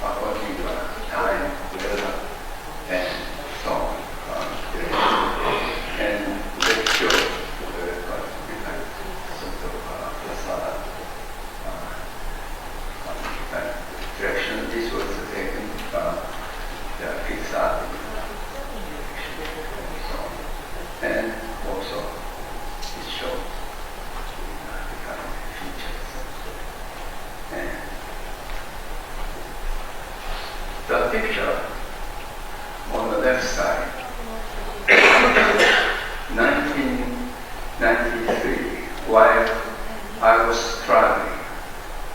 according to time, weather, and so on. And they show the different sort of facade direction. This was taken from the Pritzker Prize. And also it shows different features. And the picture on the left side, 1993, while I was traveling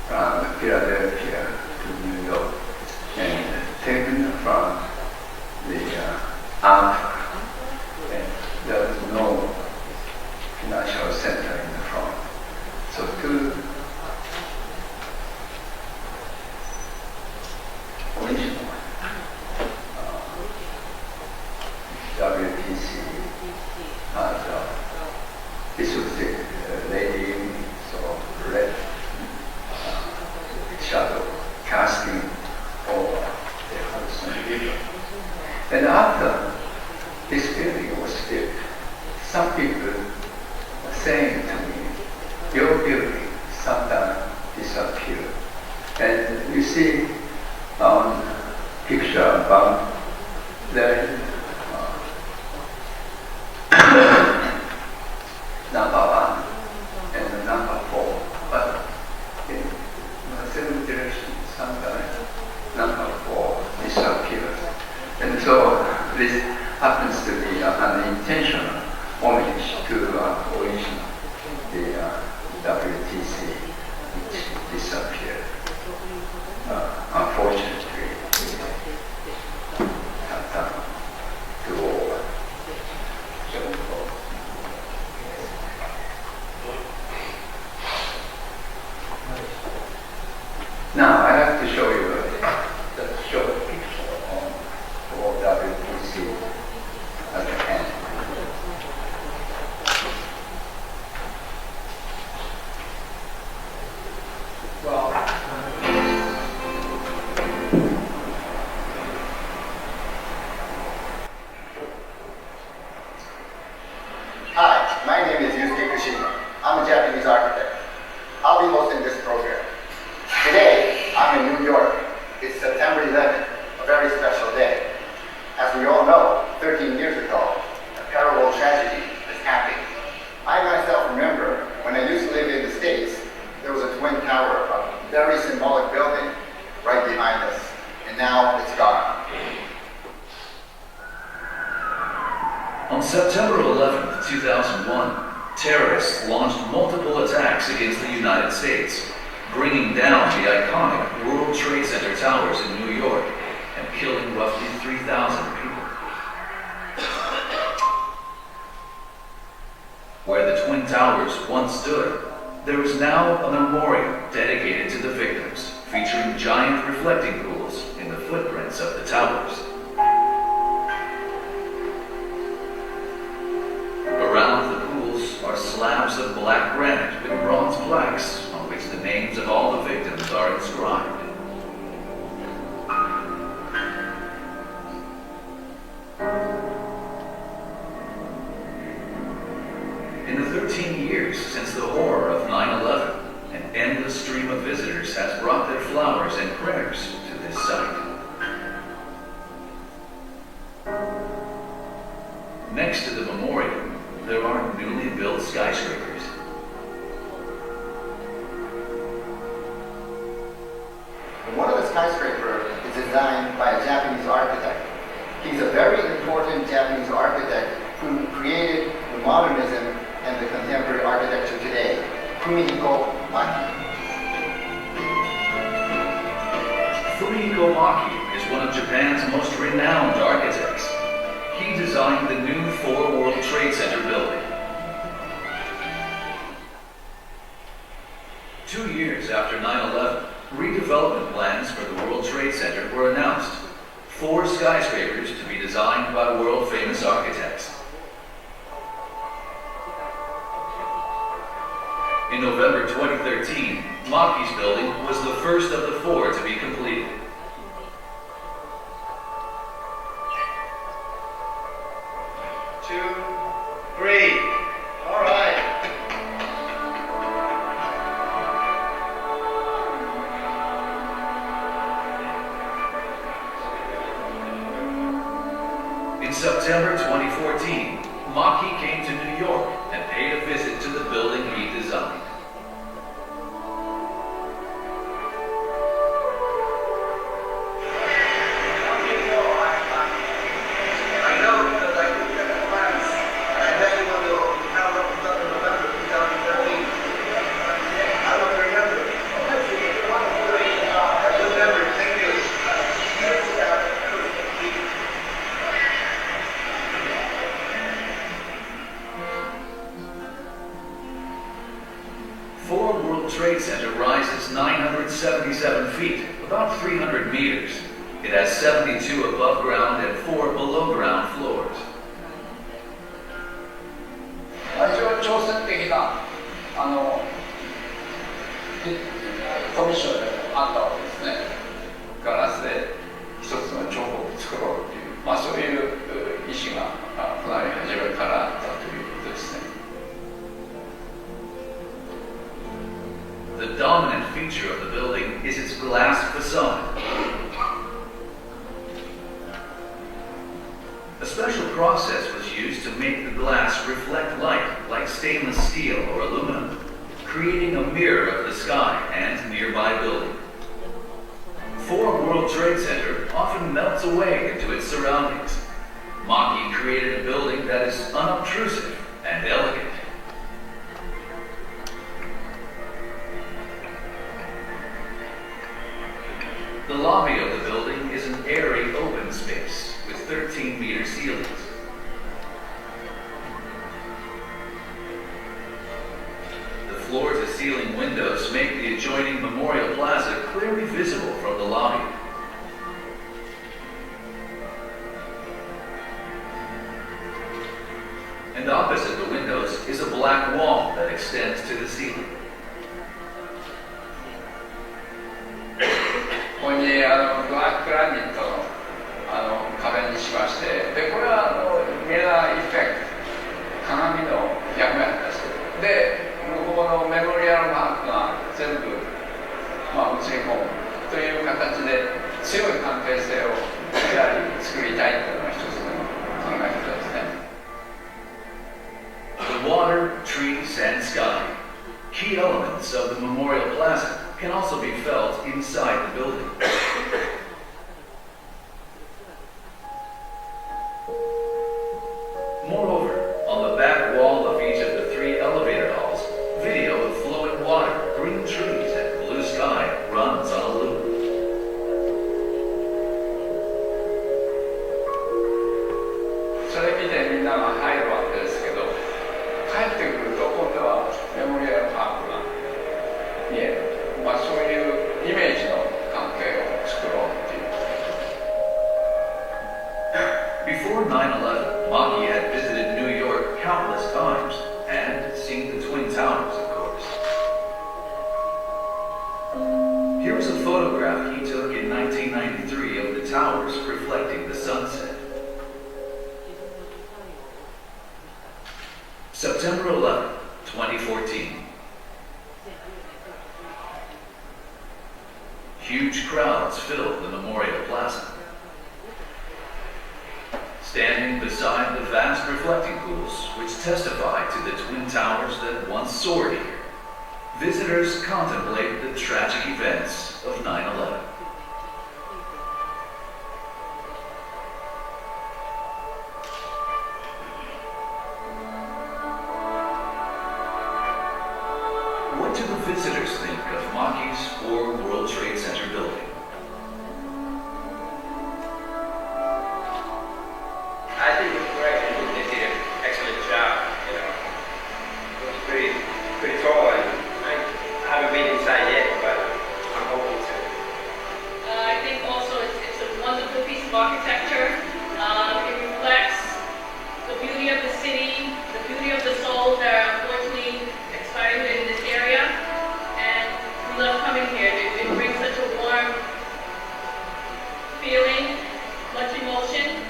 from Philadelphia to New York, and taken from the art, and there was no financial center in the front. So two original WTC has this was the late evening, so red shadow casting over the Hudson River. And after this building was built, some people were saying to me, your building sometimes disappeared. And you see on picture above, there is number 1 and the number 4, but in the same direction, sometimes number 4 disappears. And so this happens to be an intentional homage to original, the WTC, which disappeared. very symbolic building right behind us, and now it's gone. On September 11, 2001, terrorists launched multiple attacks against the United States, bringing down the iconic World Trade Center towers in New York and killing roughly 3,000 people. Where the Twin Towers once stood, there is now a memorial dedicated to the victims, featuring giant reflecting pools in the footprints of the towers. Around the pools are slabs of black granite with bronze plaques on which the names of all the victims are inscribed. In the 13 years since the horror of 9/11, an endless stream of visitors has brought their flowers and prayers to this site. Next to the memorial, there are newly built skyscrapers. One of the skyscrapers is designed by a Japanese architect. He's a very important Japanese architect who created the modernism and the contemporary architecture today, Fumihiko Maki. Fumihiko Maki is one of Japan's most renowned architects. He designed the new 4 World Trade Center building. 2 years after 9/11, redevelopment plans for the World Trade Center were announced. 4 skyscrapers to be designed by world-famous architects. In November 2013, Maki's building was the first of the 4 to be completed. All right. In September 2014, Maki came to New York and paid a visit to the building he designed. Trade Center rises 977 feet, about 300 meters. It has 72 above ground and 4 below ground floors. 非常に挑戦的なコミッションであったわけですね。ガラスで一つの彫刻を作ろうという、そういう意思が船に始めからあったということですね。The dominant feature of the building is its glass facade. A special process was used to make the glass reflect light like stainless steel or aluminum, creating a mirror of the sky and nearby building. 4 World Trade Center often melts away into its surroundings. Maki created a building that is unobtrusive and elegant. The lobby of the building is an airy open space with 13-meter ceilings. The floor-to-ceiling windows make the adjoining Memorial Plaza clearly visible from the lobby. And opposite the windows is a black wall that extends to the ceiling. ここにブラックグラニットの壁にしまして、でこれはミラーエフェクト、鏡の役割です。で、向こうのメモリアルマークが全部、映り込むという形で強い関係性をやはり作りたいというのが一つの考え方ですね。The water, trees, and sky, key elements of the Memorial Plaza, can also be felt inside the building. Moreover, on the back wall of each of the 3 elevator halls, video of flowing water, green trees, and blue sky runs on a loop. それ見てみんなが入るわけですけど、帰ってくると今度はメモリアルパークが見える。そういうイメージの関係を作ろうっていう。Before 9/11, Maki had visited New York countless times and seen the Twin Towers, of course. Here is a photograph he took in 1993 of the towers reflecting the sunset. September 11, 2014. Huge crowds filled the Memorial Plaza. Standing beside the vast reflecting pools which testify to the Twin Towers that once soared here, visitors contemplate the tragic events of 9/11. What do the visitors think of Maki's 4 World Trade Center building? I think it's great. They did an excellent job. You know, it was pretty tall, and I haven't been inside yet, but I'm hoping to. I think also it's a wonderful piece of architecture. It reflects the beauty of the city, the beauty of the souls that are unfortunately expiring in this area. And we love coming here. It brings such a warm feeling, much emotion.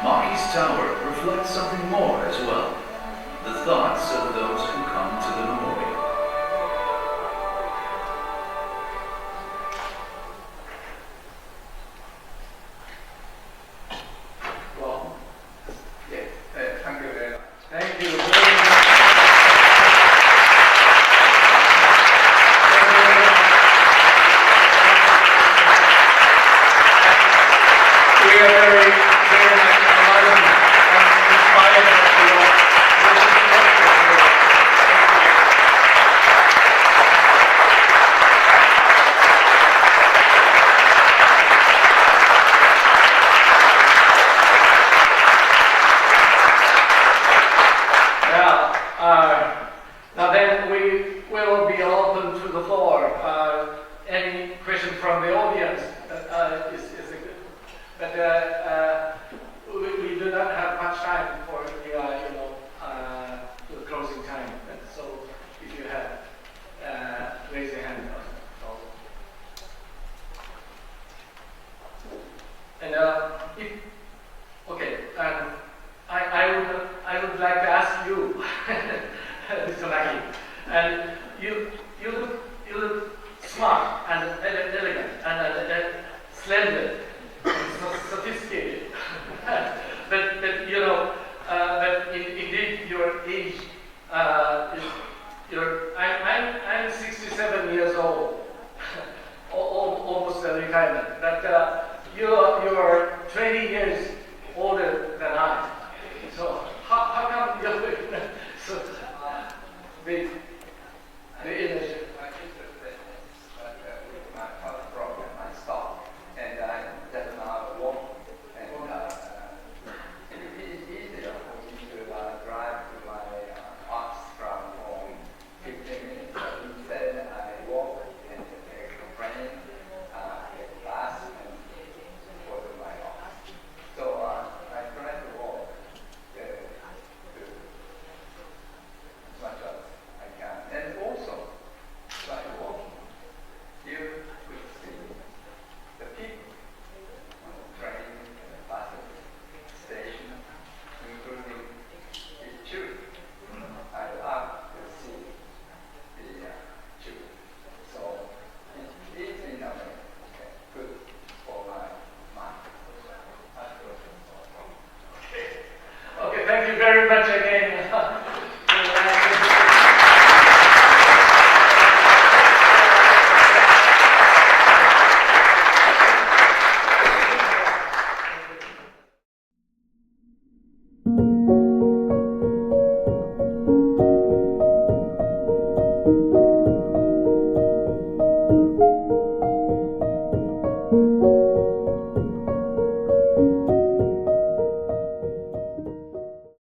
Maki's tower reflects something more as well, the thoughts of those who come to the memorial. Well, yeah, thank you very much. Thank you very much. We are very much enlightened and inspired by your now then we will be open to the floor. Any question from the audience is a good, but we do not have much time for the closing time. And so if you have, raise your hand. Also. And if okay, I would like to ask you, Mr. Maki, and you look smart and elegant and slender, and sophisticated. but indeed your age I'm 67 years old, almost a retirement. But you're 20 years older than I. So how come you're so big?